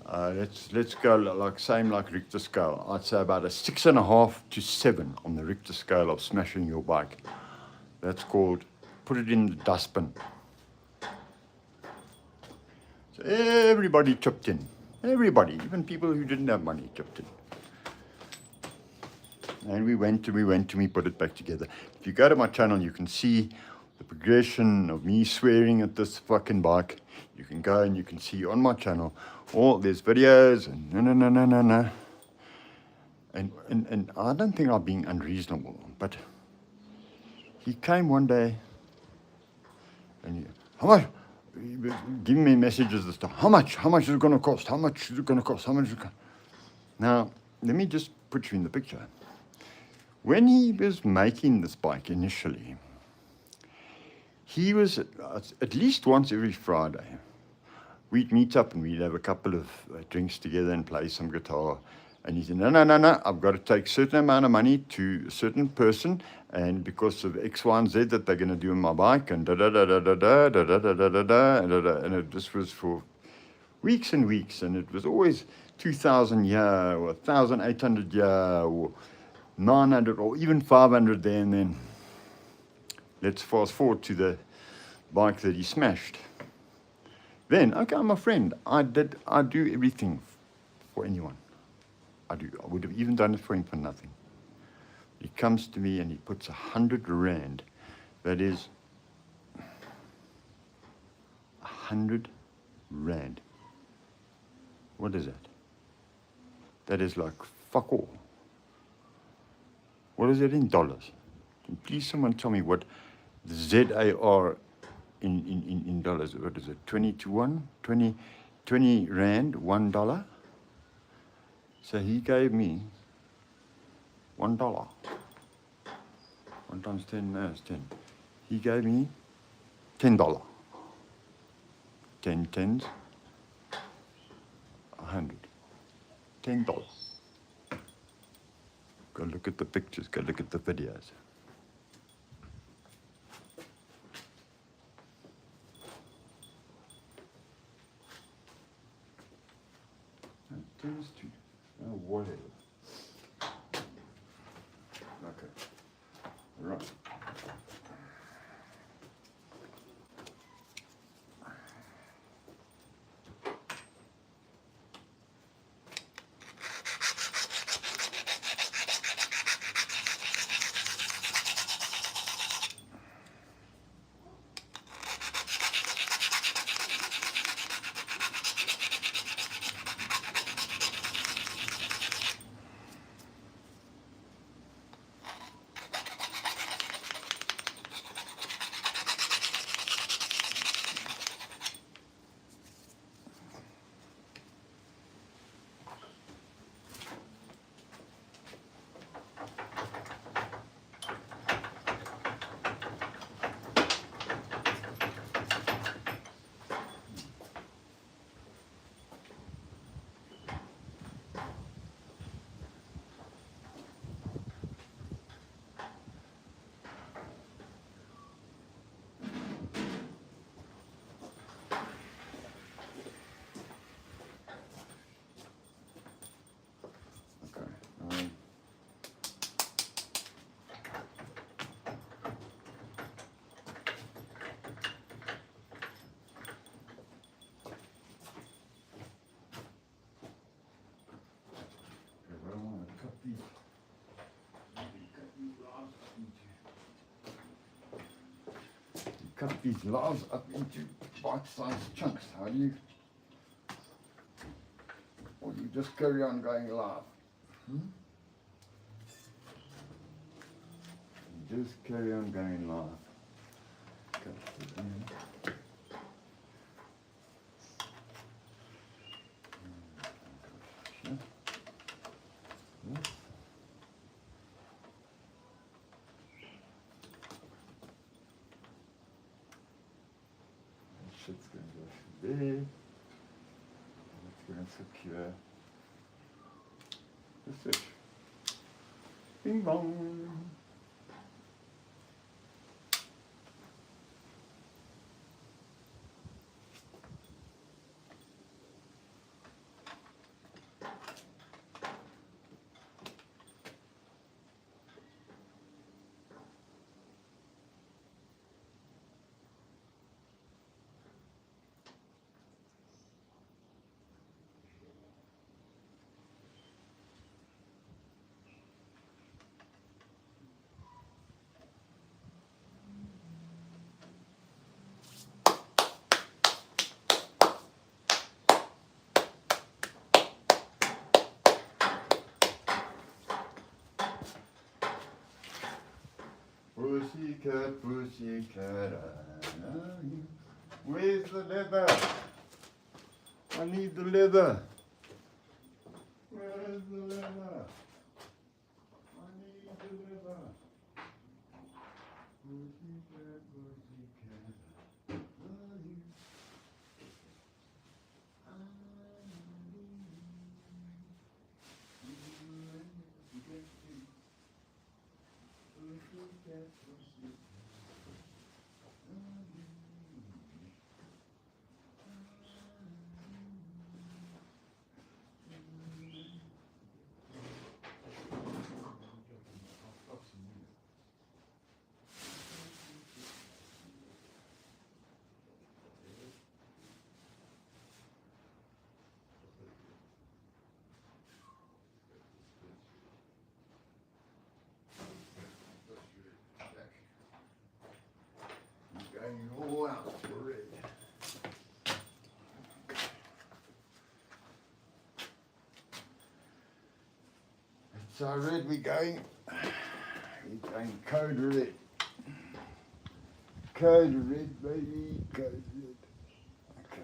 Let's go like Richter scale. I'd say about a 6.5 to 7 on the Richter scale of smashing your bike. That's called put it in the dustbin. So everybody chipped in. Everybody, even people who didn't have money, chipped in. And we went and we put it back together. If you go to my channel, you can see the progression of me swearing at this fucking bike. You can go and you can see on my channel, there's videos and no. And I don't think I'm being unreasonable, but he came one day and how much? He was giving me messages this time. How much is it going to cost? How much is it going to cost? How much is it going to... Now, let me just put you in the picture. When he was making this bike initially, he was at least once every Friday. We'd meet up and we'd have a couple of drinks together and play some guitar. And he said, no, I've got to take a certain amount of money to a certain person, and because of X, Y, and Z that they're going to do on my bike, and and this was for weeks and weeks, and it was always 2,000 yeah, or 1,800 yeah, or 900, or even 500 there and then. Let's fast forward to the bike that he smashed. Then, okay, I'm a friend. I do everything for anyone. I do. I would have even done it for him for nothing. He comes to me and he puts 100 rand. That is 100 rand. What is that? That is like fuck all. What is it in dollars? Can please someone tell me what the ZAR in dollars? What is it? 20 to 1? 20 rand, $1. So he gave me $1. 1 times 10, no, it's 10. He gave me $10. 10 tens, 100. $10. Go look at the pictures, go look at the videos. Tens to, whatever. Okay, right. Cut these laws up into bite-sized chunks. How do you? Or you just carry on going live? You just carry on going live. Cut it in. Shit's going to go through there. It's going to secure the switch. Bing bong. Pussycat, pussycat, I love you. Where's the leather? I need the leather. Where's the leather? I need the leather. Pussycat, pussycat, I love you. So red, we're going code red. Code red, baby, code red. Okay.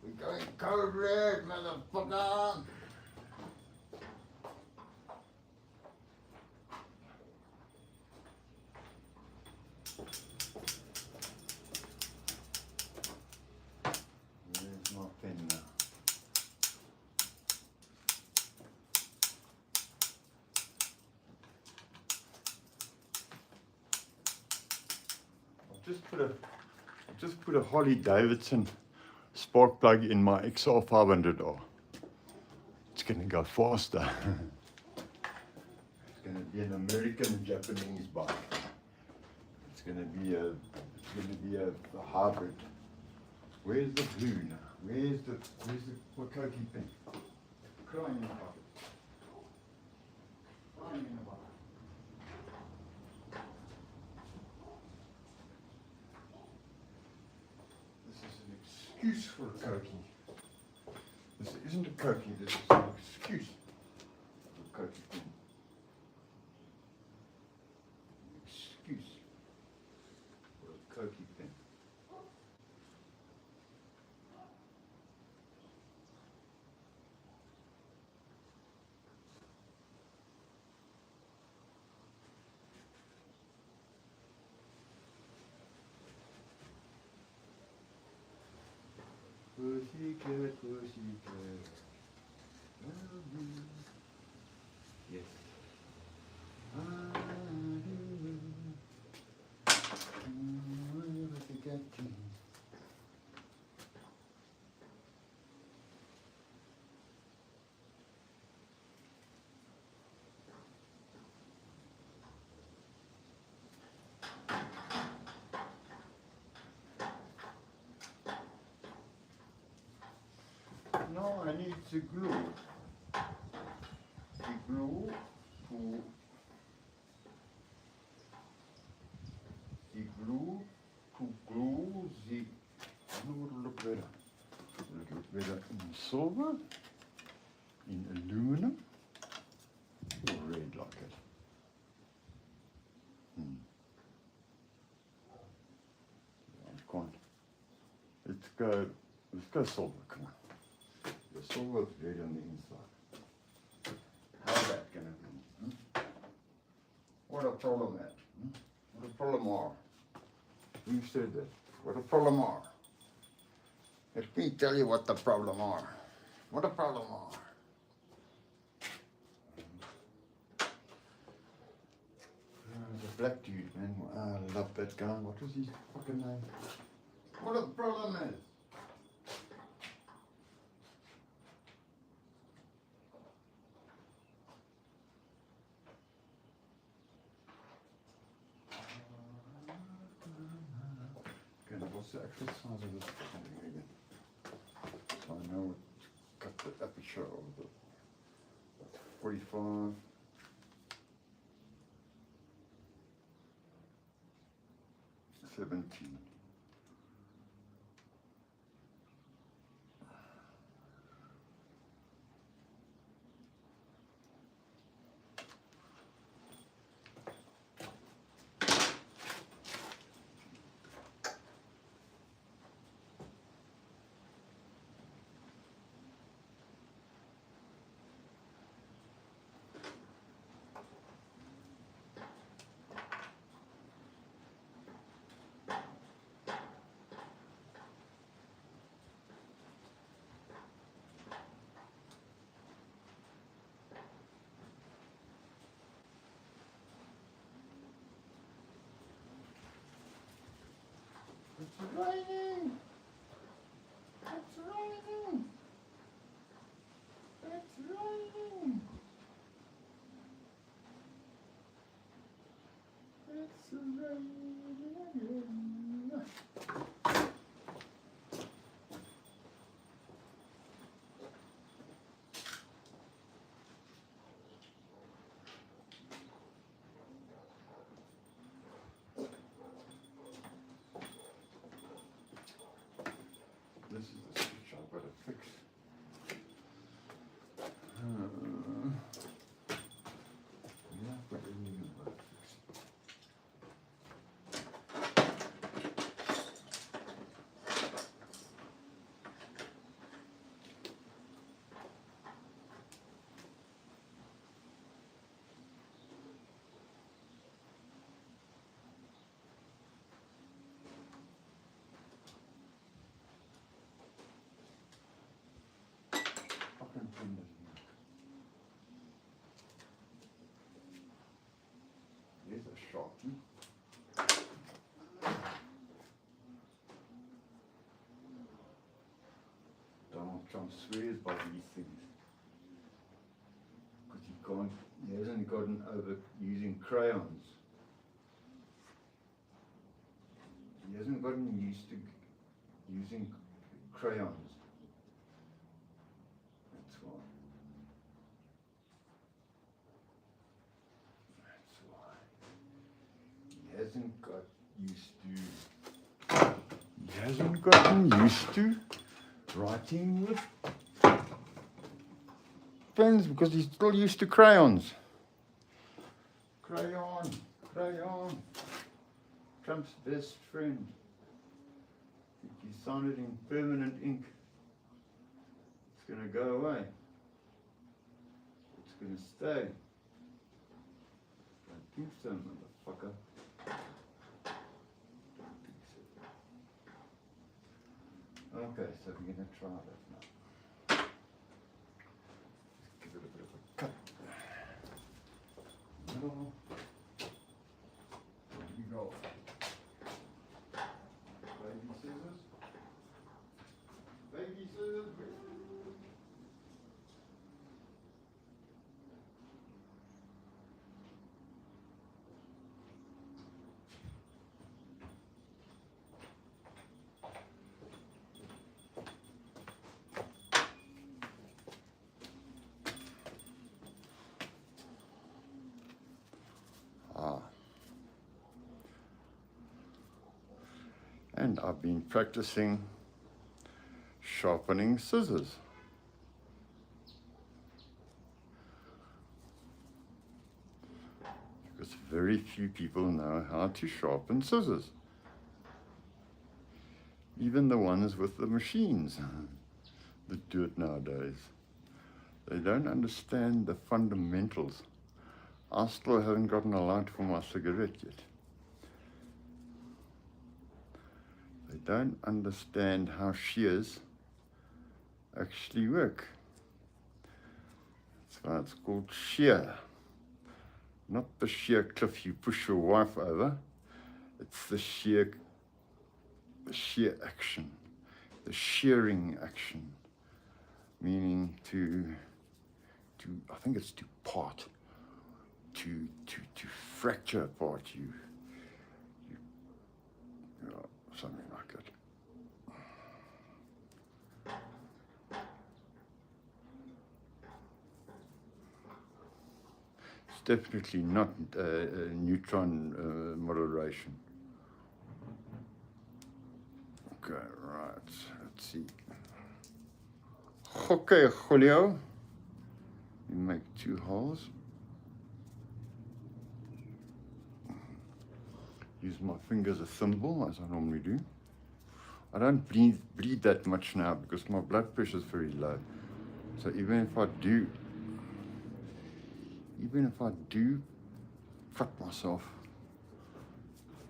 We're going code red, motherfucker. Where's my pen now? I've just put a Holly Davidson spark plug in my XR 500R. It's going to go faster. It's going to be an American and Japanese bike. It's going to be a hybrid. Where's the blue now? Where's the Wakoki pin? Crying in the bucket. Crying in the bucket. This is an excuse for a Koki. This isn't a Koki, this is an excuse for a Koki pin. An excuse for a Koki pin. Pussycat, pussycat, love you. Yes. I do. Pussycat. No, I need the glue. The glue to glue the. It would look better. It would look better in silver, in aluminum, or red like it. I can't. Let's go silver. Come on. The silver red on the inside. How's that going to be? What a problem that. What a problem are. You said that. What a problem are. Let me tell you what the problem are. What a problem are. The black dude, man. I love that guy. What was his fucking name? What a problem is. What's the actual size of this thing again? So I know cut the aperture of the 45. $17. It's raining! It's raining! It's raining! It's raining! This is the switch I've got to fix. Yeah, I've got everything I've got to fix. Fucking thing doesn't work. There's a sharpie. Donald Trump swears by these things. Because he hasn't gotten over using crayons. He hasn't gotten used to using crayons. That's why. That's why. He hasn't got used to. He hasn't gotten used to writing with pens because he's still used to crayons. Crayon, crayon. Trump's best friend. I think he signed it in permanent ink. It's going to go away. It's going to stay. Don't think so, motherfucker. Don't think so. Okay, so we're going to try that now. Let's give it a bit of a cut. Middle. There you go. Baby scissors. Baby scissors. And I've been practicing sharpening scissors. Because very few people know how to sharpen scissors. Even the ones with the machines that do it nowadays. They don't understand the fundamentals. I still haven't gotten a light for my cigarette yet. They don't understand how shears actually work. That's why it's called shear. Not the sheer cliff you push your wife over. It's the sheer action, the shearing action, meaning to I think it's to part, to fracture apart you know, something like that. It's definitely not neutron moderation. Okay, right, let's see. Okay, Julio. You make 2 holes. Use my finger as a thimble, as I normally do. I don't bleed that much now because my blood pressure is very low. So even if I do cut myself,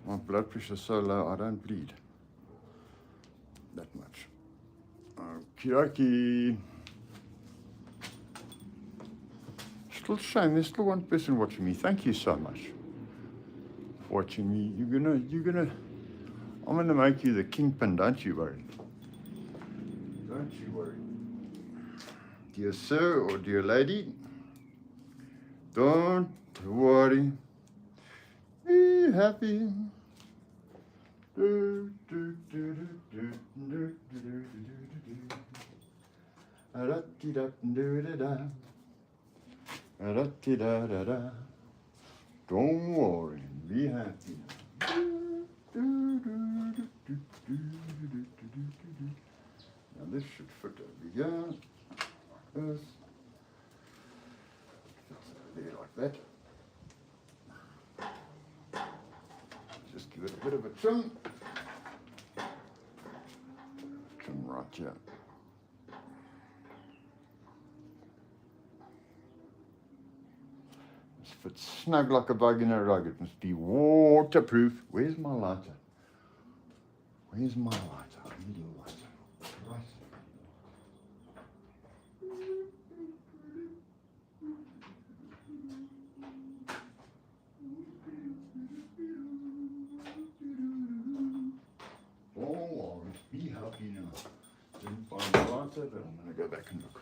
my blood pressure is so low I don't bleed that much. Okie dokie. Still shame, there's still one person watching me. Thank you so much for watching me. I'm gonna make you the kingpin, don't you worry. Don't you worry. Dear sir or dear lady, don't worry. Be happy. Don't worry, be happy. Now this should fit over here. This fits over there like that. Just give it a bit of a trim. Trim right here. This fits snug like a bug in a rug. It must be waterproof. Where's my lighter? Where's my lighter? I need a lighter. Right. Oh, be happy now. Didn't find the lighter, but I'm going to go back and look.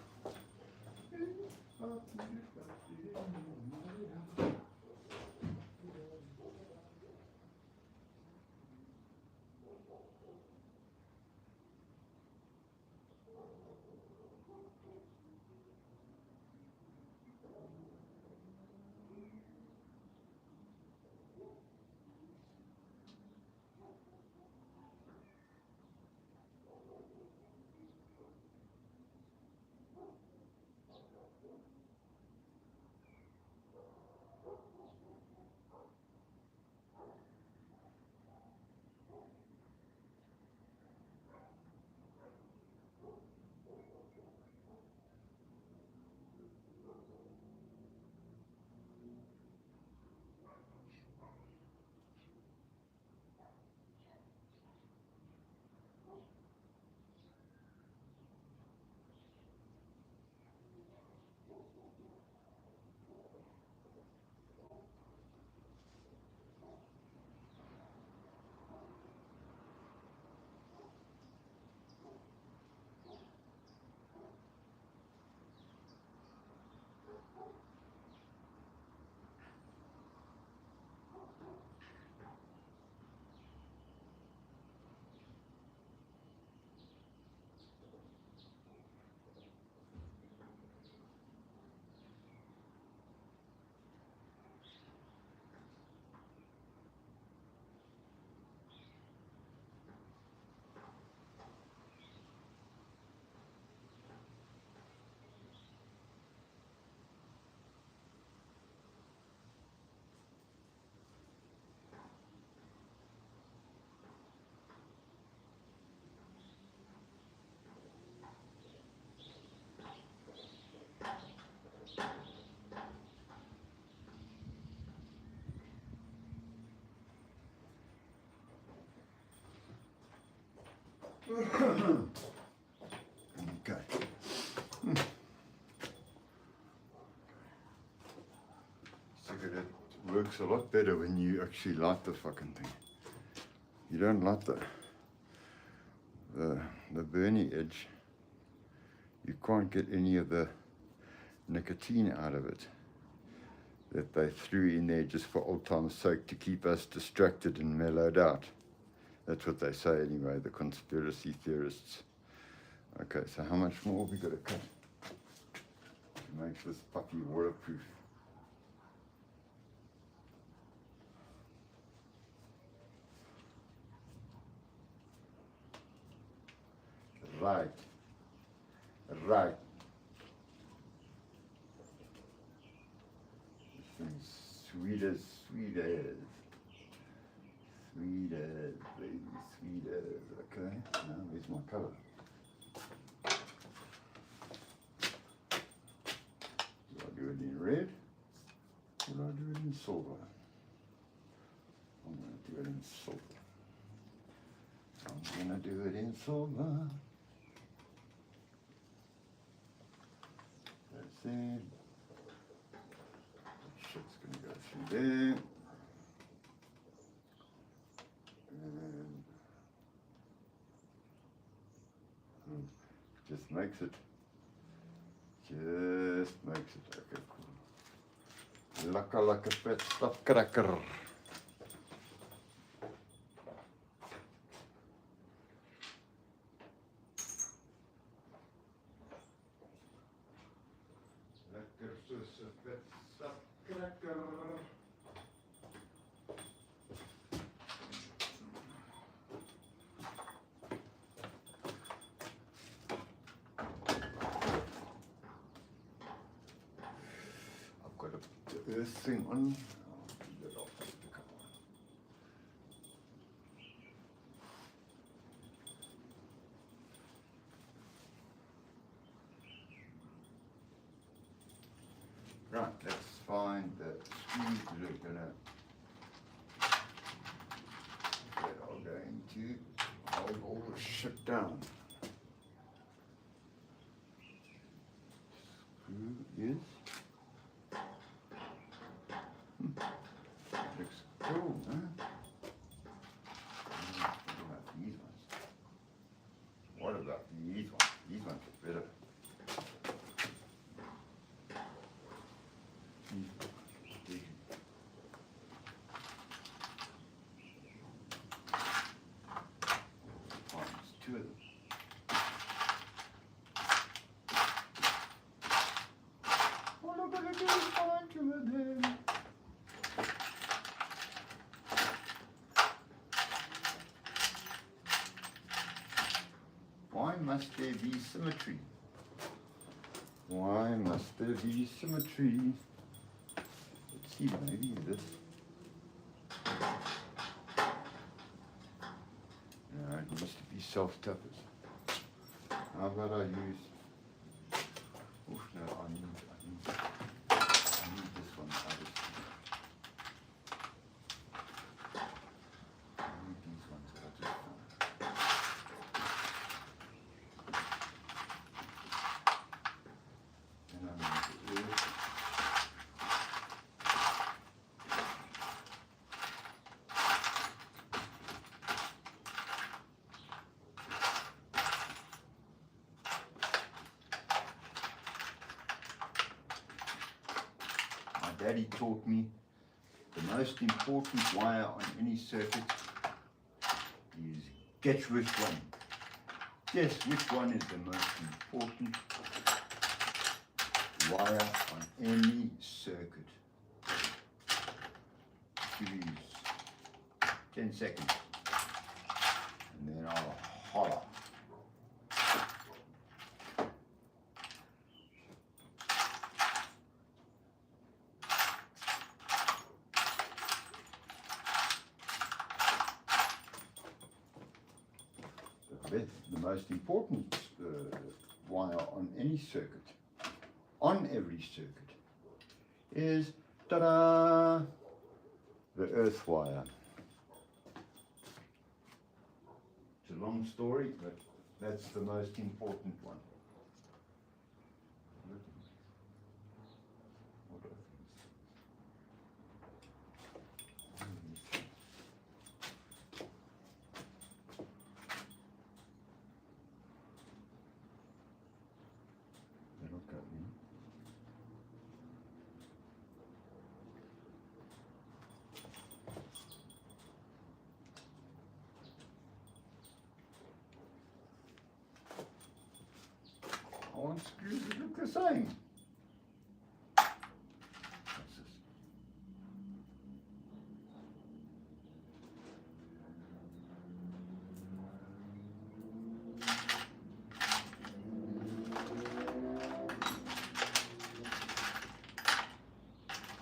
Okay. Cigarette works a lot better when you actually light the fucking thing. You don't light the burny edge. You can't get any of the nicotine out of it that they threw in there just for old time's sake to keep us distracted and mellowed out. That's what they say anyway, the conspiracy theorists. Okay, so how much more we got to cut to make this puppy waterproof? Right. Right. This thing's sweet as sweet as. Sweet as, baby, sweet as. Okay, now where's my color? Do I do it in red? Or do I do it in silver? I'm going to do it in silver. I'm going to do it in silver. That's it. That shit's going to go through there. And just makes it. Okay, cool. Lekker fat stuff cracker. earth thing on. I'll do that off the cover. Right, let's find the screws that are going to hold all the shit down. Screw is. Looks cool, huh? What about these ones? What about these ones? These ones are better. Two of them. All I'm gonna do is find two of them. Why must there be symmetry? Why must there be symmetry? Let's see, maybe this. No, it must be self-tappers. How about I use? Oof, no, I need this one. I need these ones that I just found. And I need the earth. Daddy taught me the most important wire on any circuit is guess which one. Guess which one is the most important wire on any circuit. Give you 10 seconds and then I'll holler. The most important wire on any circuit, on every circuit, is, ta-da, the earth wire. It's a long story, but that's the most important one. I want screws that look the same. What's this?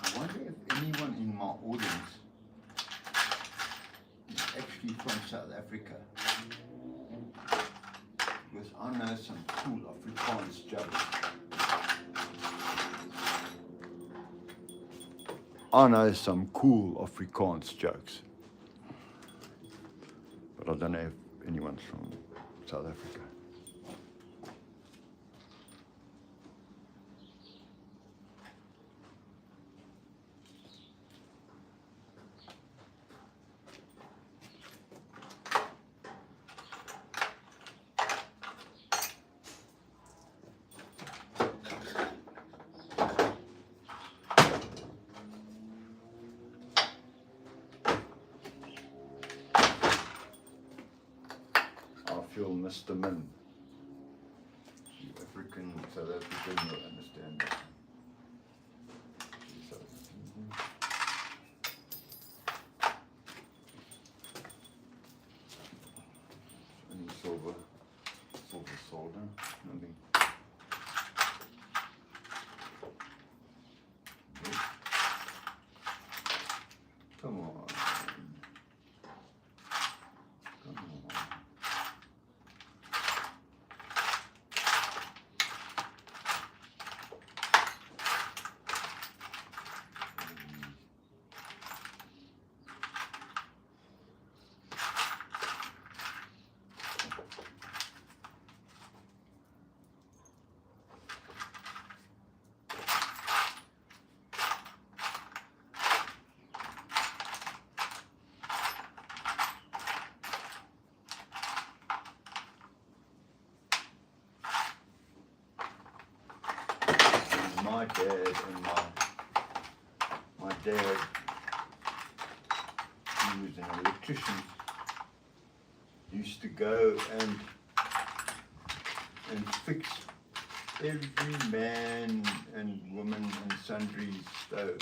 I wonder if anyone in my audience is actually from South Africa. Because I know some cool Afrikaans jokes. I know some cool Afrikaans jokes. But I don't know if anyone's from South Africa. Mr. Min. You African, South African will understand that. Any silver solder, nothing. Okay. dad and my dad, he was an electrician, used to go and fix every man and woman and sundry stove.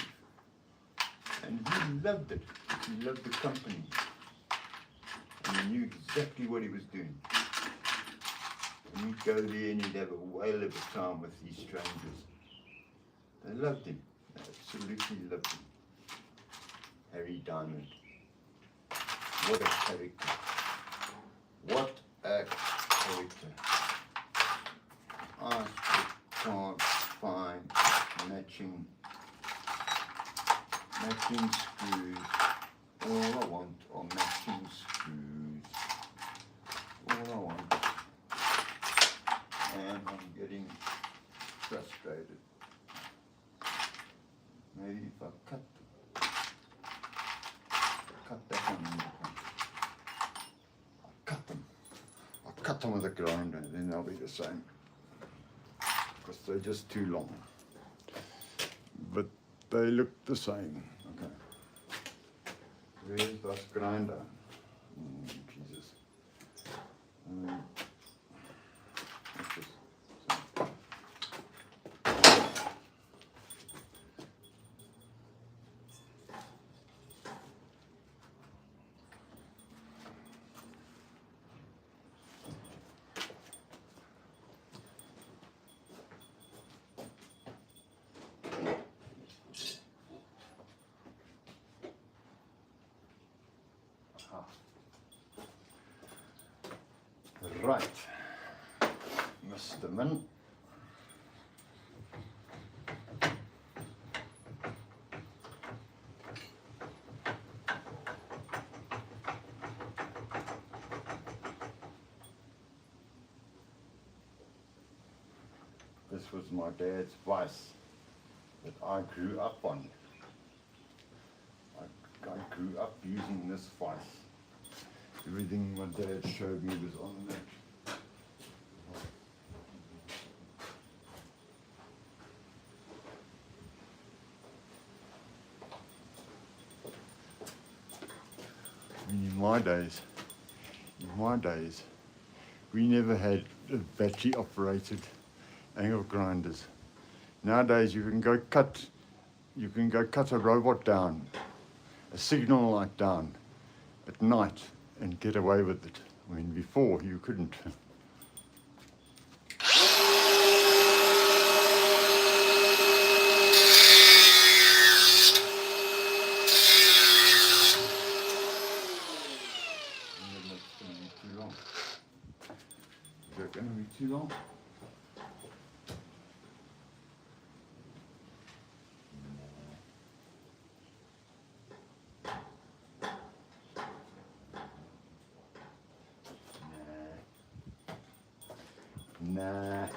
And he loved it. He loved the company. And he knew exactly what he was doing. And he'd go there and he'd have a whale of a time with these strangers. They loved him. They absolutely loved him. Harry Diamond. What a character. What a character. I can't find matching screws. All I want are matching screws. All I want. And I'm getting frustrated. Maybe if I cut that one. I'll cut them with a grinder, then they'll be the same. Because they're just too long. But they look the same. Okay. Where's that grinder? Jesus. What's this? Right, Mr. Min. This was my dad's vice that I grew up on. I grew up using this vice. Everything my dad showed me was on that. In my days, we never had battery operated angle grinders. Nowadays you can go cut a robot down, a signal light down at night and get away with it. I mean, before you couldn't. Is that going to be too long? Nah.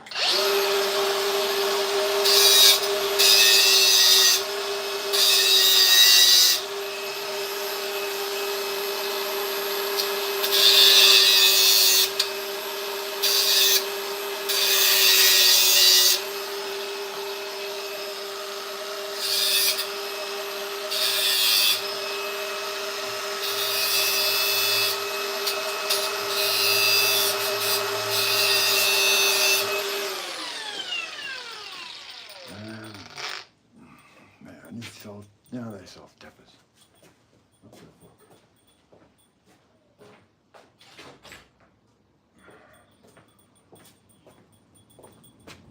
Now they soft tappers. What the fuck?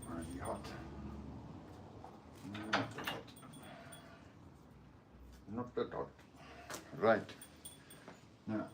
Really hot. Not that hot. Not that hot. Right. Now.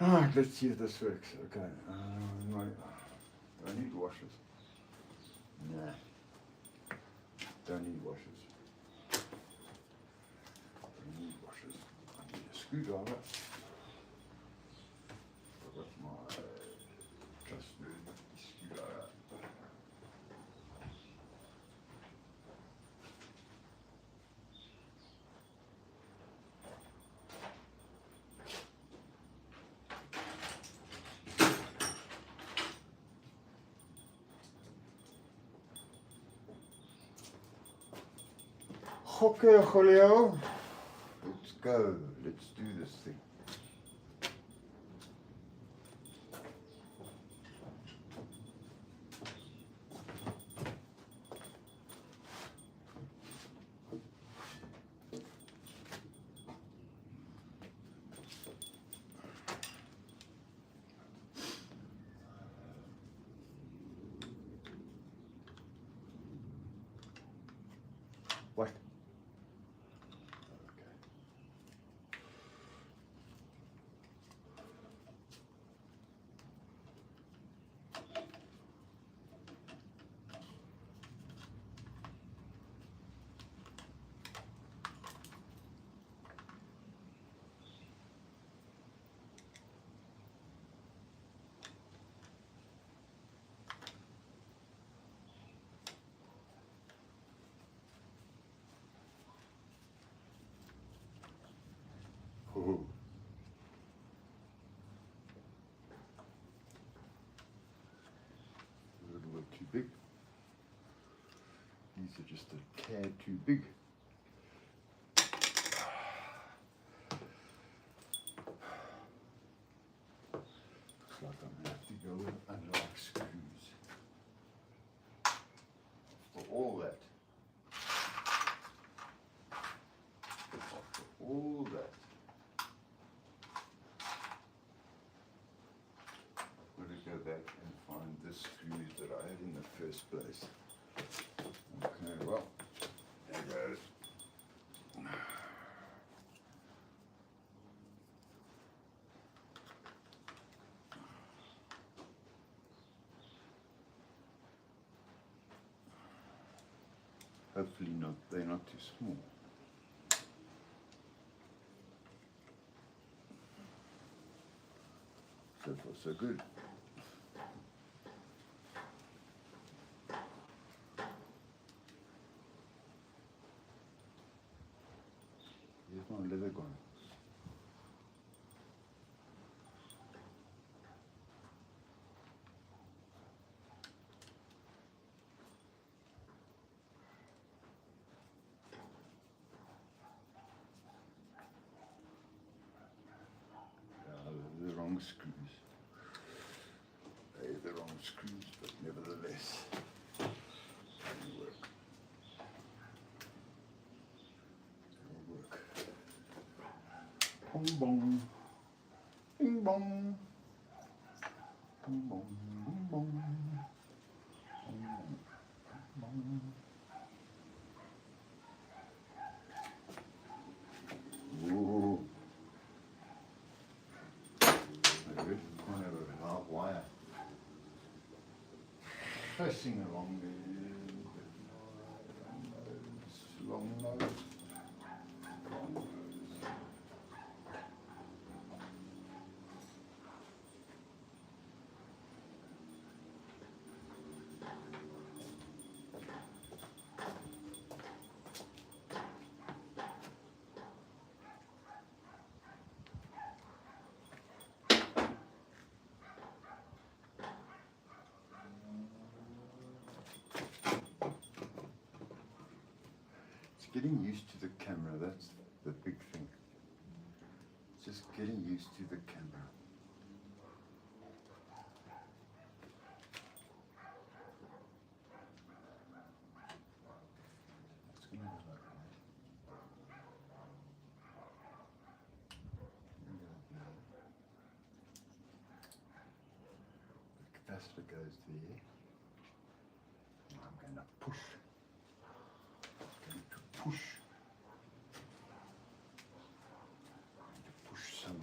Alright, let's see if this works. Okay. Right. Do I need washers? Nah. Don't need washers. screwdriver. I've got my trustworthy screwdriver. Okay, Julio. Let's go. Let's do this thing. What? Okay. Oh. A little bit too big. These are just a tad too big. Looks like I'm going to have to go with unlock screws. For all that. After all that. I'm going to go back and find the screws that I had in the first place. Okay, well, there goes. Hopefully not, they're not too small. So far so good. Here's my leather gone. The wrong screws. They're the wrong screws, but nevertheless, it'll work. It'll work. Bong bong. Bing bong. Bong bong. Bong bong. Bong bong. Whoa. Pressing along there, long nose, long nose. Getting used to the camera, that's the big thing. Just getting used to the camera. That's gonna be like that. The capacitor goes there. And I'm going to push. Push. To push some.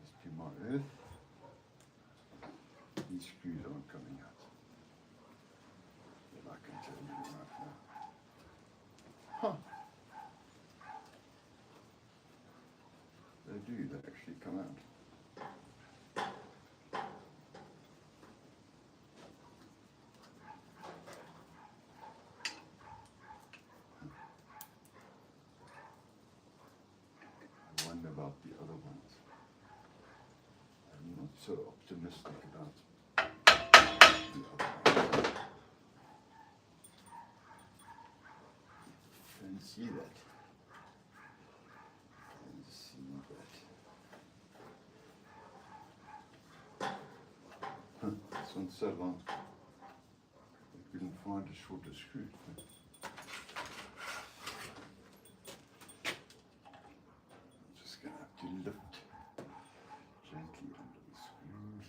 Must be my earth. These screws aren't coming out. But I can tell you right now. do, they actually come out. I wonder about the other ones. I'm not so optimistic about the other ones. Can see that. Can see that. Huh, this one's so long. I couldn't find a shorter screw. I'm just going to have to lift gently under the screws.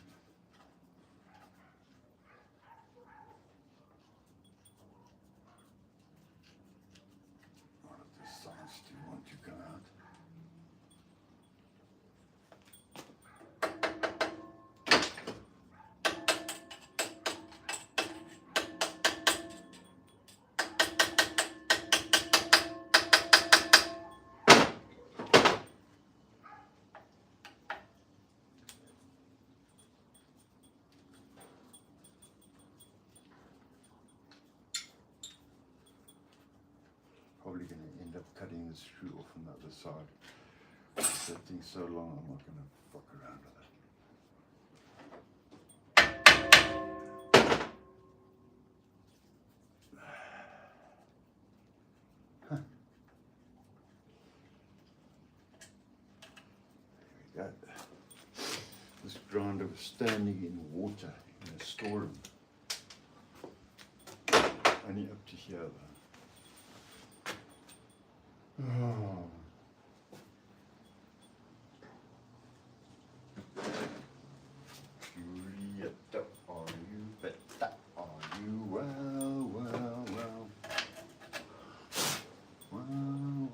What of the sides do you want to come out? Probably going to end up cutting the screw off on the other side. That thing's so long, I'm not going to fuck around with it. Huh. There we go. This grinder was standing in water in a storeroom. Only up to here though. Oh. Julieta, are you better? Are you well, well, well? Well, well.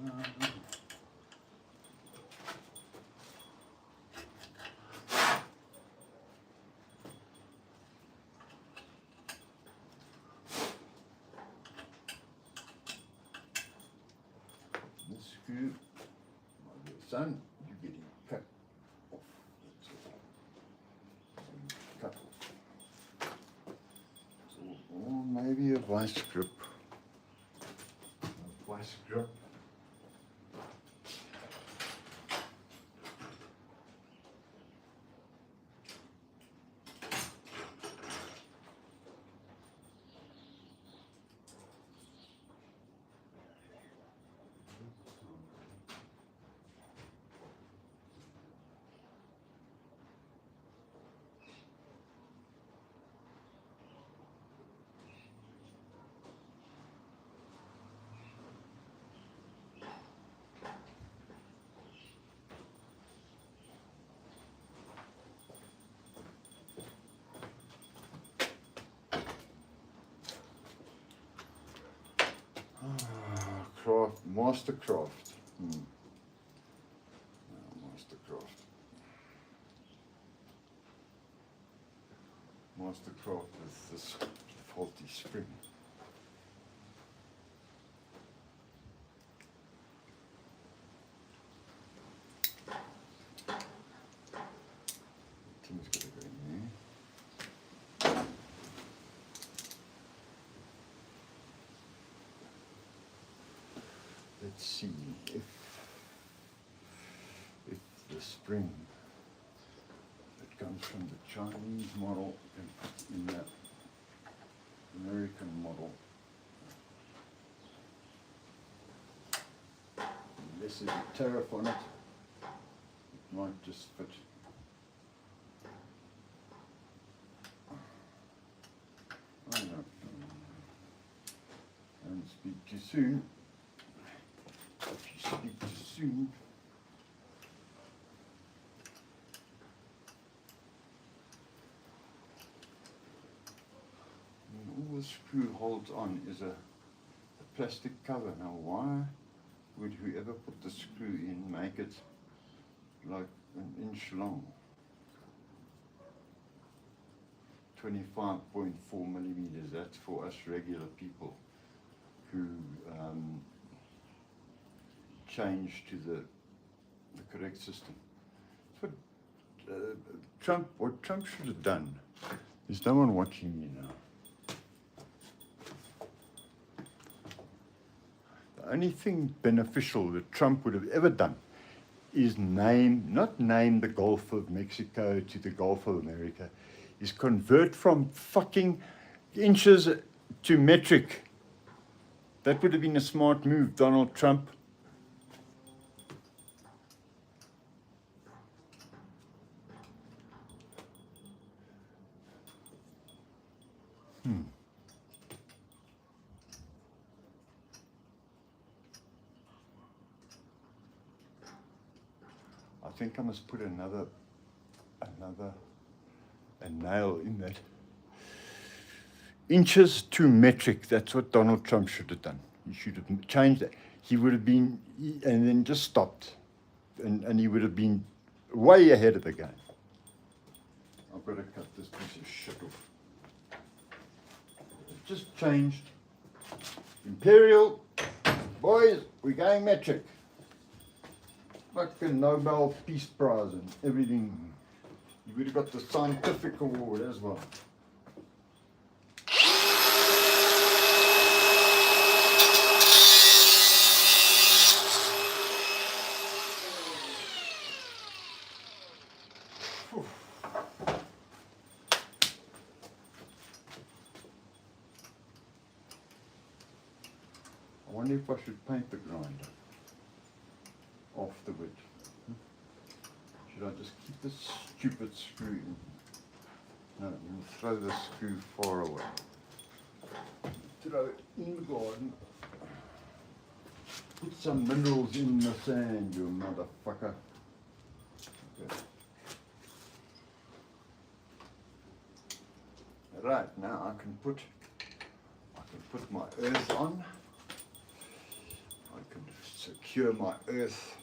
The screw, my dear son, you're getting cut off. That's all. Cut off. Or maybe a vice grip. A vice grip. Craft, Mastercraft. Mastercraft. Mastercraft with this faulty spring. Thing's got to go in there. Let's see if the spring that comes from the Chinese model and put in that American model. Unless there's a tariff on it, it might just fit. I don't know. Don't speak too soon. If you speak too soon, all the screw holds on is a plastic cover. Now why would whoever put the screw in make it like an inch long? 25.4 millimeters, that's for us regular people who change to the correct system. what what Trump should have done. There's no one watching me now. The only thing beneficial that Trump would have ever done is not name the Gulf of Mexico to the Gulf of America, is convert from fucking inches to metric. That would have been a smart move, Donald Trump. I think I must put a nail in that. Inches to metric, that's what Donald Trump should have done. He should have changed that. He would have been, and then just stopped. And he would have been way ahead of the game. I've got to cut this piece of shit off. It just changed. Imperial, boys, we're going metric. Fucking Nobel Peace Prize and everything. You would have got the scientific award as well. I wonder if I should paint the grinder off the wood. Should I just keep this stupid screw in? No, we'll throw the screw far away. Throw it in the garden. Put some minerals in the sand, you motherfucker. Okay. Right, now I can put my earth on. I can secure my earth,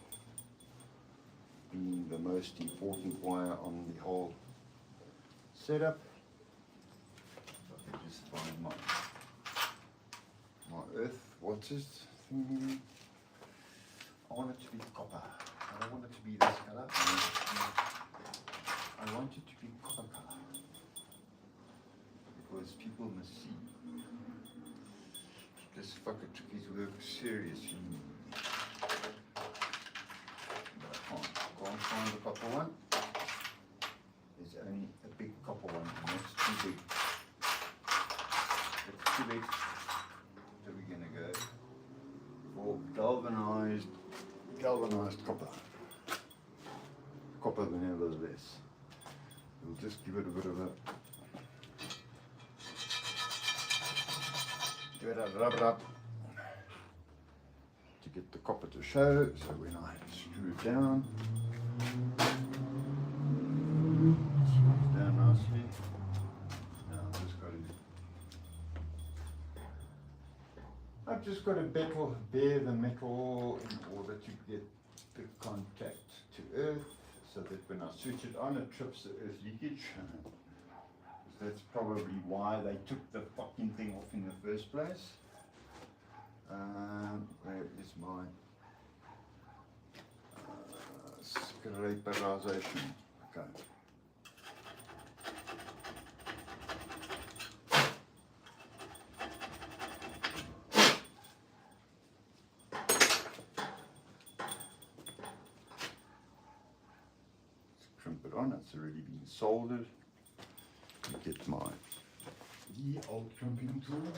being the most important wire on the whole setup. I can just find my earth. What's this thing? I want it to be copper. I don't want it to be this color. I want it to be copper color because people must see. This fucker took his work seriously. But I can't find the copper one. There's only a big copper one, and that's too big. It's too big. So we're gonna go for galvanized copper. Copper nevertheless. We'll just give it a bit of a rub up to get the copper to show. So when I screw it down, nicely. Now I've just got to bare the metal in order to get the contact to earth, so that when I switch it on, it trips the earth leakage. That's probably why they took the fucking thing off in the first place. Where is my scraperization? Okay. Let's crimp it on, it's already been soldered. Get my old crimping tool.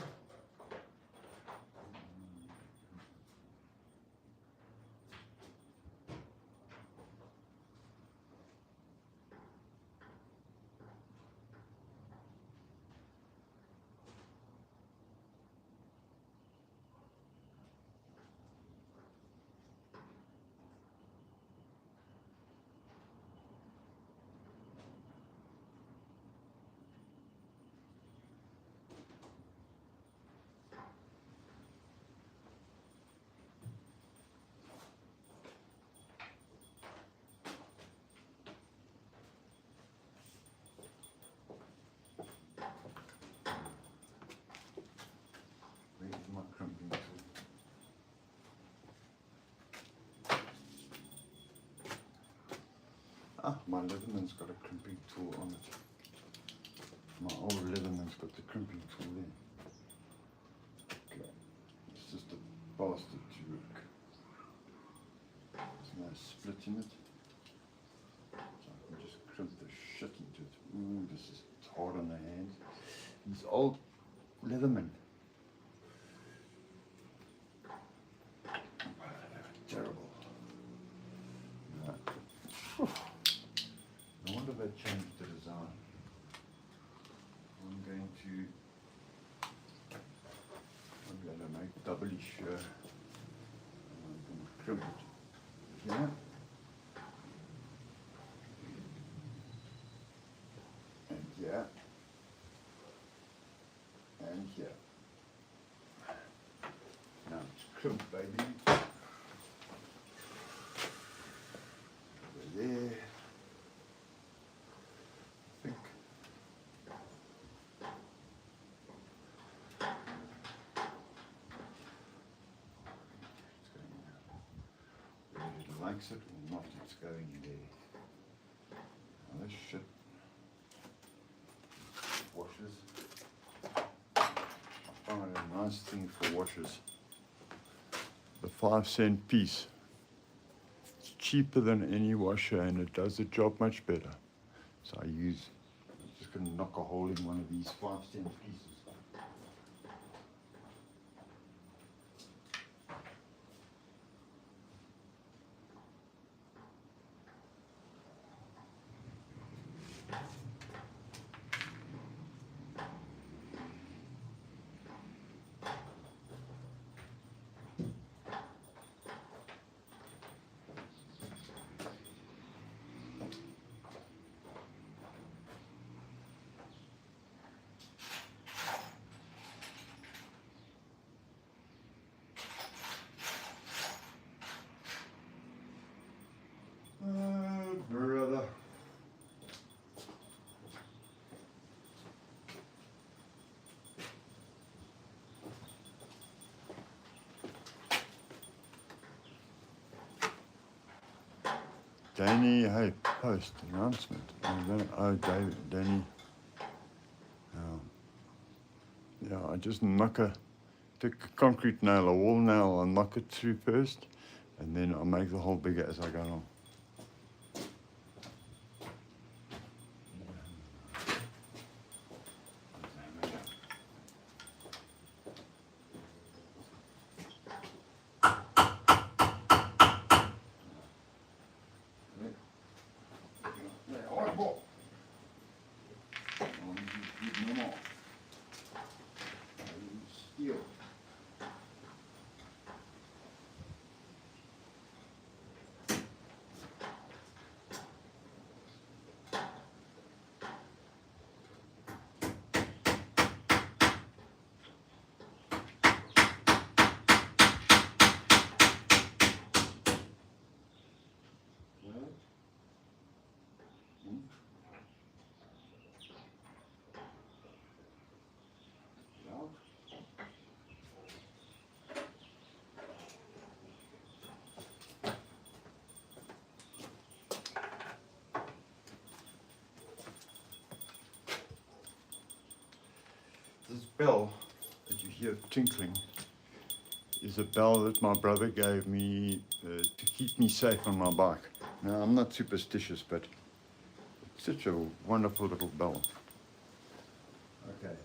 Ah, my Leatherman's got a crimping tool on it. My old Leatherman's got the crimping tool there. Okay, it's just a bastard to work. There's no split in it. So I can just crimp the shit into it. Ooh, this is hard on the hands. These old Leatherman. Terrible. No. No wonder they changed the design. I'm going to make doubly sure. I'm going to crimp it here. And here. And here. Now it's crimped, baby. Over there. I think. It's going there. Whether it likes it or not, it's going there. Now this shit washes. I found a nice thing for washers. The 5-cent piece. It's cheaper than any washer and it does the job much better. So I'm just going to knock a hole in one of these 5-cent pieces. Brother. Danny, hey, post announcement. Oh, David, Danny. Yeah, I just take a concrete nail, a wall nail, I'll knock it through first, and then I'll make the hole bigger as I go along. This bell that you hear tinkling is a bell that my brother gave me to keep me safe on my bike. Now, I'm not superstitious, but it's such a wonderful little bell. Okay.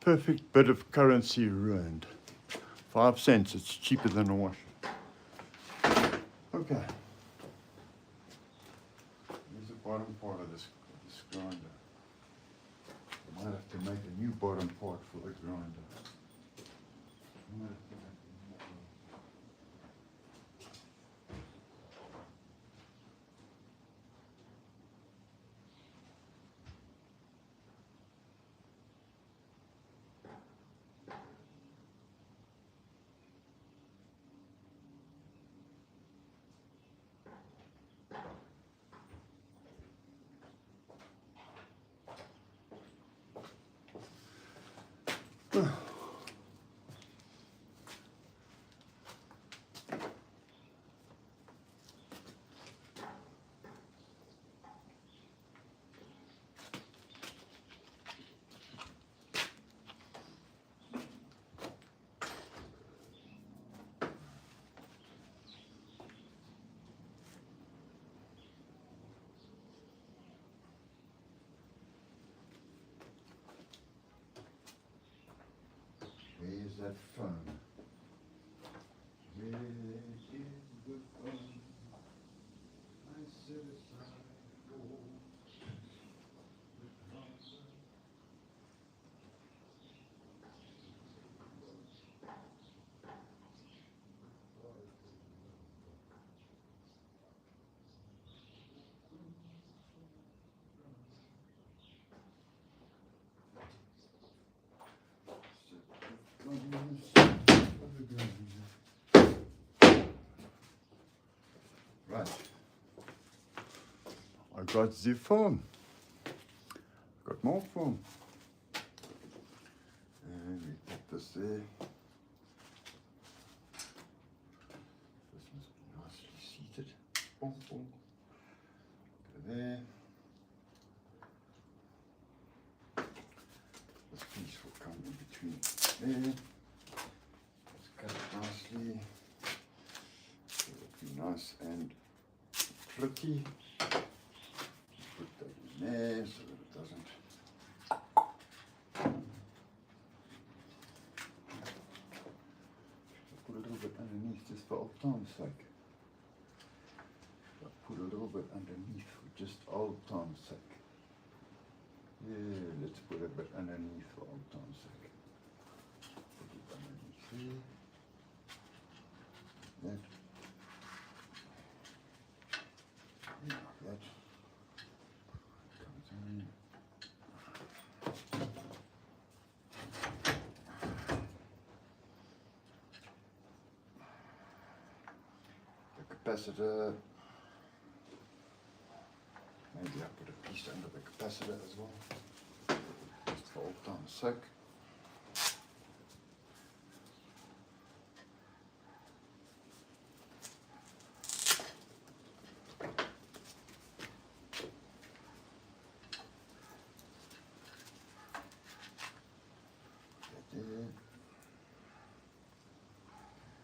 perfect bit of currency ruined. 5 cents, it's cheaper than a washer. Okay. Here's the bottom part of this grinder. I might have to make a new bottom part for the grinder. Where's that phone? Where is the phone? I set aside for the concert. Right. I got the phone. Got more phone. And we put this there. This must be nicely seated. Boom, boom. Go there. This piece will come in between there. Let's cut it nicely. It'll be nice and pretty. Put that in there so that it doesn't. I'll put a little bit underneath just for old time's sake. I'll put a little bit underneath for just old time's sake. Yeah, let's put a bit underneath for old time's sake. Put it underneath here. That. Yeah, like that. Comes in. The capacitor. Maybe I'll put a piece under the capacitor as well. Just for old time's sake.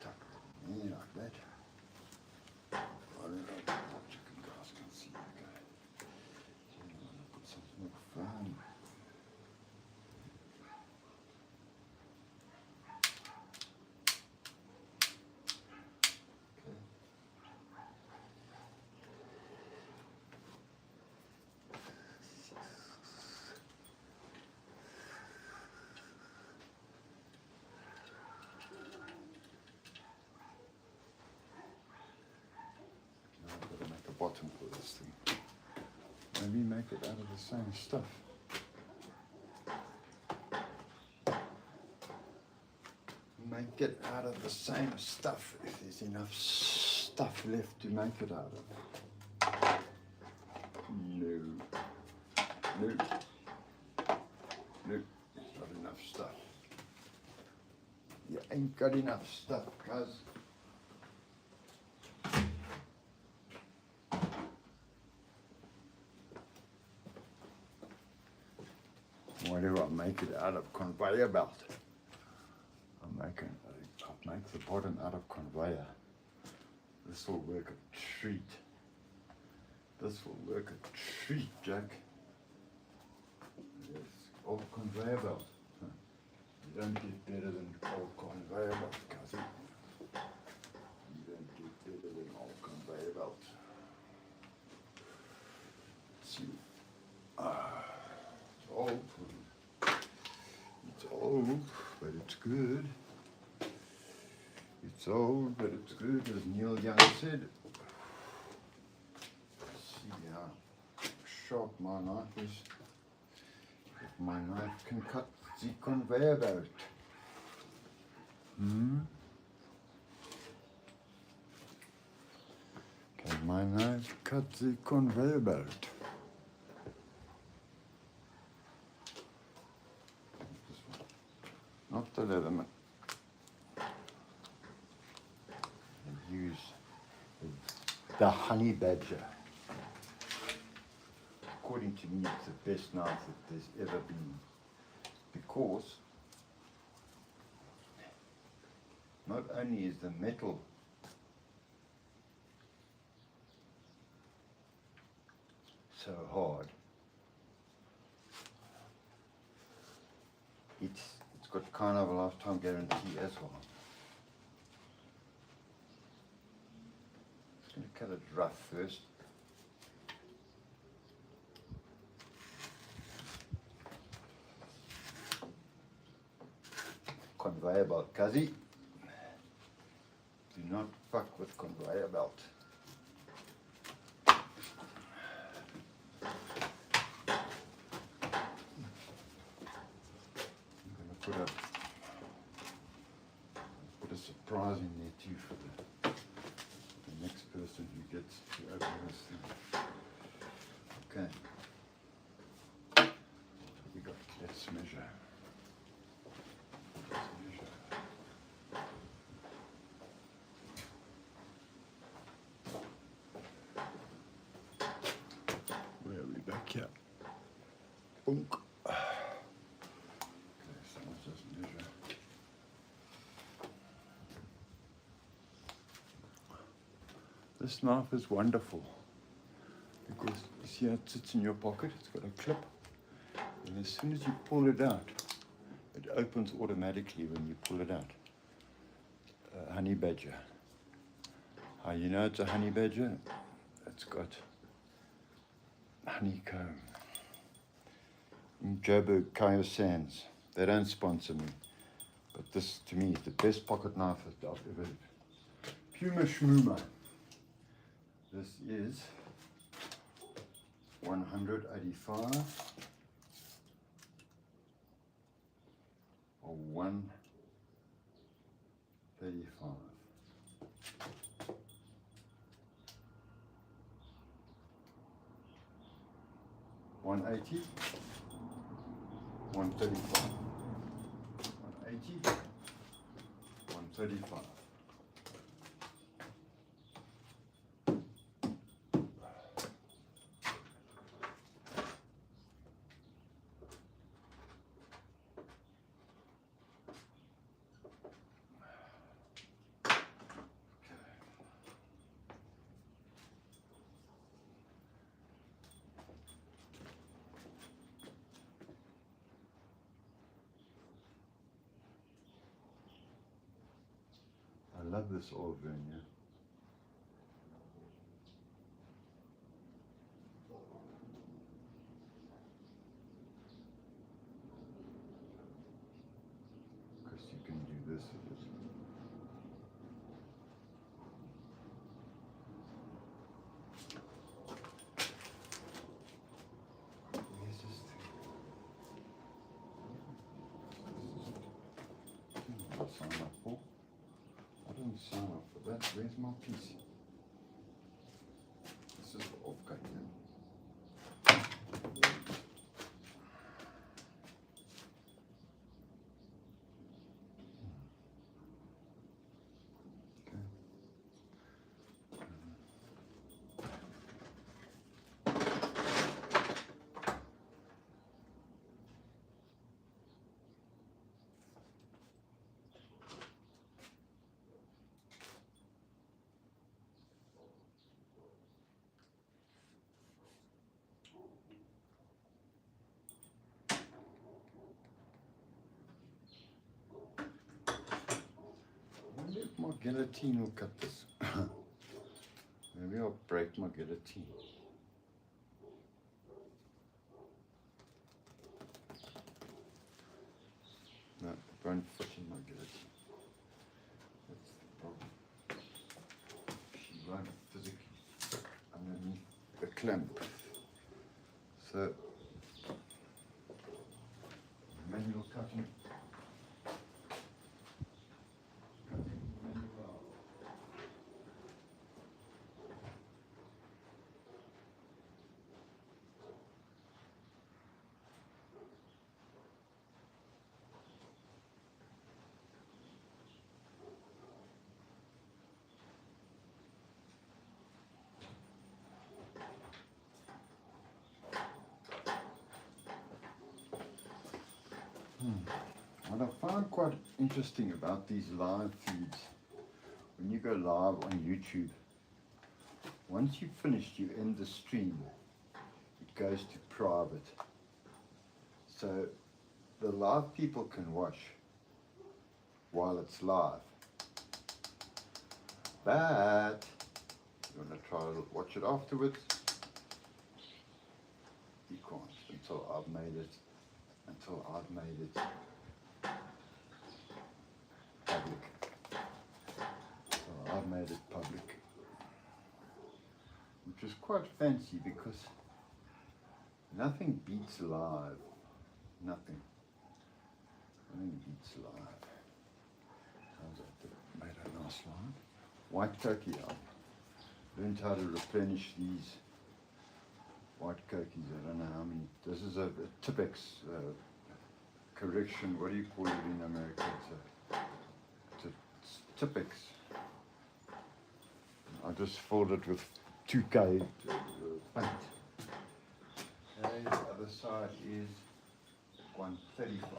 Tuck it in there like that. Oh, chicken guys can see that guy. So I'm going to put something more firm. Okay. Now I've got to make a bottom for this thing. Maybe make it out of the same stuff. Make it out of the same stuff if there's enough stuff left to make it out of. No. No. No. There's not enough stuff. You ain't got enough stuff, cuz. Why do I make it out of conveyor belt? I'll make the bottom out of conveyor. This will work a treat. This will work a treat, Jack. Yes, old conveyor belt. You don't get better than old conveyor belt, cousin. You don't get better than old conveyor belt. Let's see. It's old. It's old, but it's good. It's old, but it's good, as Neil Young said. Let's see how sharp my knife is. If my knife can cut the conveyor belt. Can my knife cut the conveyor belt? This one. Not the Leatherman. And use the Honey Badger. According to me, it's the best knife that there's ever been, because not only is the metal so hard, it's got kind of a lifetime guarantee as well. Just going to cut it rough first. Conveyor belt, Kazi. Do not fuck with conveyor belt. I'm going to put a surprise in there too for the next person who gets to open this thing. Okay. We got, let's measure. Yeah. Boom. Okay, so let's just measure. This knife is wonderful because you see how it sits in your pocket. It's got a clip, and as soon as you pull it out, it opens automatically when you pull it out. Honey Badger. How you know it's a Honey Badger? It's got honeycomb. Joburg Kyo Sands. They don't sponsor me, but this to me is the best pocket knife that I've ever. Puma Schmuma. This is 185 or 135. 180, 135, 180, 135. I love this old vernier. Because you can do this with it. Where's this thing? I'll sign up for. I didn't sign up for that. Where's my piece? This is the off-cut now. guillotine will cut this. Maybe I'll break my guillotine. No, it won't fit in my guillotine. That's the problem. She won't physically fit underneath the clamp. So, manual cutting. What I find quite interesting about these live feeds, when you go live on YouTube, once you've finished, you end the stream, it goes to private. So the live people can watch while it's live. But you want to try to watch it afterwards, you can't until I've made it public. So I've made it public, which is quite fancy because nothing beats live. Nothing beats live. How's that? Made a nice line. White turkey. I learned how to replenish these white turkeys. I don't know how many. This is a Tipex correction. What do you call it in America? It's Tipex. I just filled it with 2K paint. Okay, the other side is 135.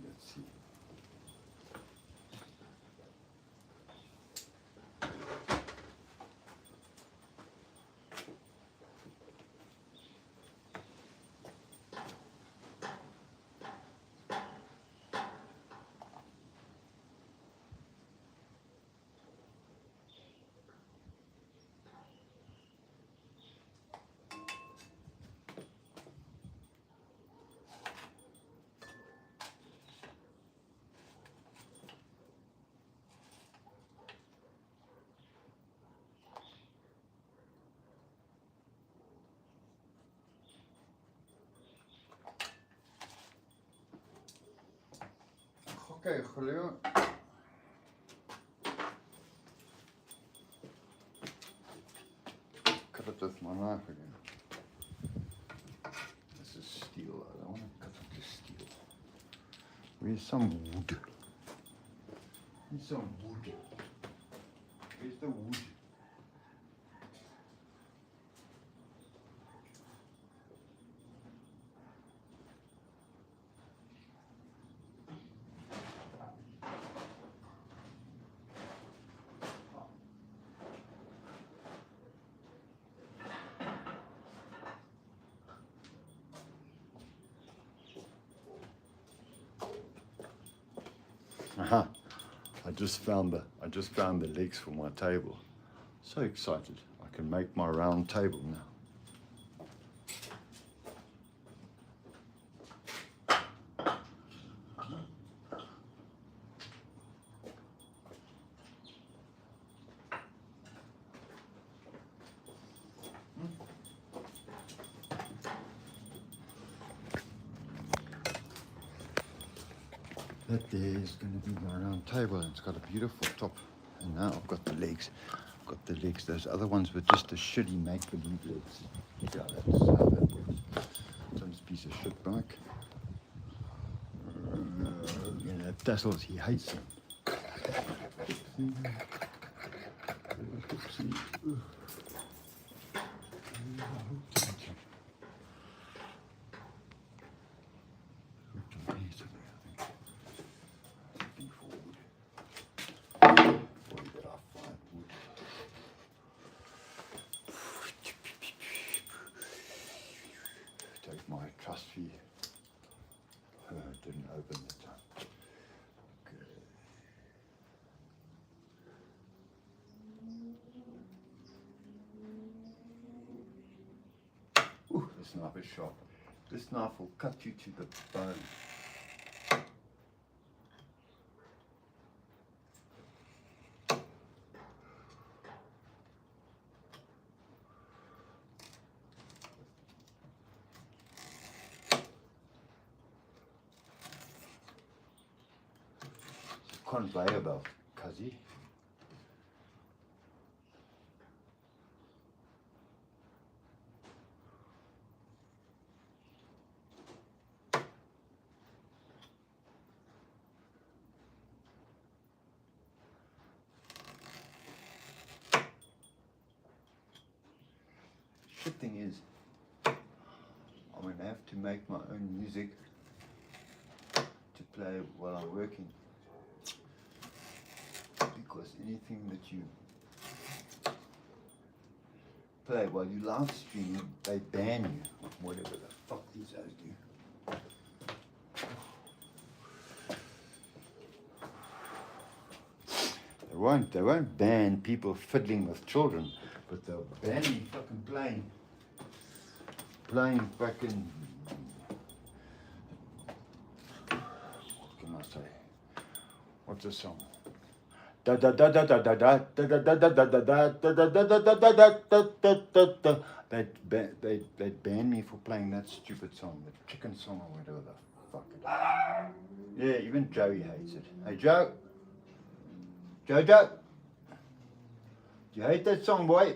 Let's see. Okay, Julio. Cut it with my knife again. This is steel. I don't want to cut it to steel. Where's some wood? Where's some wood? Where's the wood? Aha! I just found the legs for my table. So excited! I can make my round table now. That there is going to be my round table, and it's got a beautiful top. And now I've got the legs. got the legs. Those other ones were just the shitty make-believe legs. Yeah, that's how that works. It's on this piece of shit bike. You know, tassels, he hates them. Take my trust fee. Didn't open the time. Okay. Ooh, this knife is sharp. This knife will cut you to the bone. Conveyor belt, Cuzzy. Shit thing is, I'm gonna have to make my own music to play while I'm working. Because anything that you play while you live streaming, they ban you, whatever the fuck these guys do. They won't ban people fiddling with children, but they'll ban me fucking playing fucking, what can I say? What's the song? They banned me for playing that stupid song, the chicken song or whatever the fuck it is. Yeah, even Joey hates it. Hey Joe, Joe, do you hate that song, boy?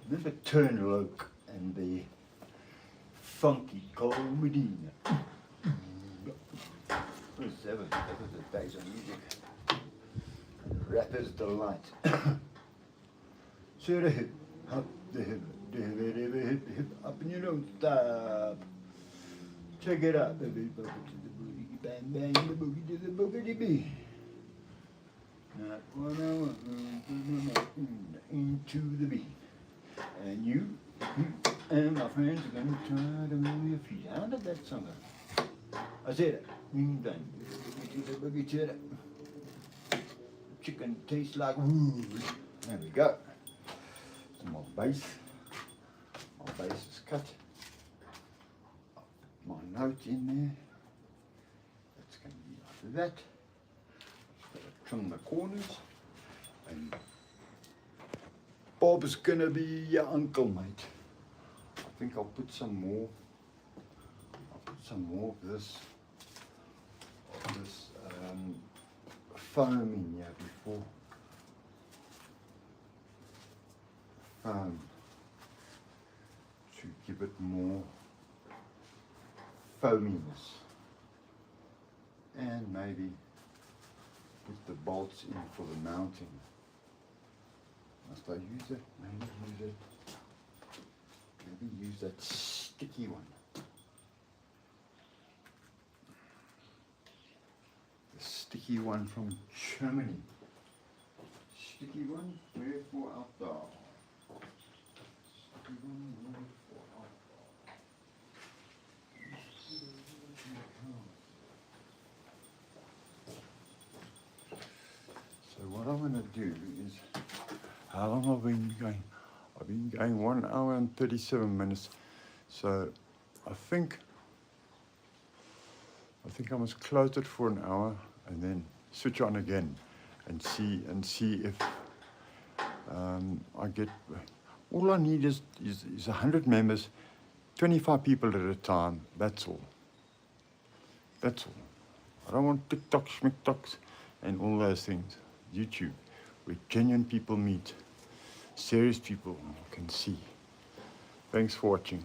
The Turn Oak and the funky Cold Medina. That was the days of music. Rapper's delight. So the hip, hop, the hip, up and you don't stop. Check it out, baby, boogie to the boogie, bang, bang, the boogie to the boogity bee. Not one hour, into the beat. And you and my friends are gonna try to move your feet. How did that song go? I said it. Done. Boogie to the chicken tastes like wood. There we go. Some more bass. My bass is cut. My note in there. That's going to be like that. Trim the corners. And Bob's gonna be your uncle, mate. I think I'll put some more. Of this foam in here before. Foam to give it more foaminess, and maybe put the bolts in for the mounting. Must I use it? Maybe use that sticky one. The sticky one from Germany. Sticky one, wherefore art thou? Sticky one, wherefore art thou? So what I'm going to do is, how long have I been going? I've been going 1 hour and 37 minutes. So I think I must close it for an hour and then switch on again and see if I get, all I need is 100 members, 25 people at a time, that's all. That's all. I don't want TikTok, schmicktoks, and all those things. YouTube, where genuine people meet, serious people can see. Thanks for watching.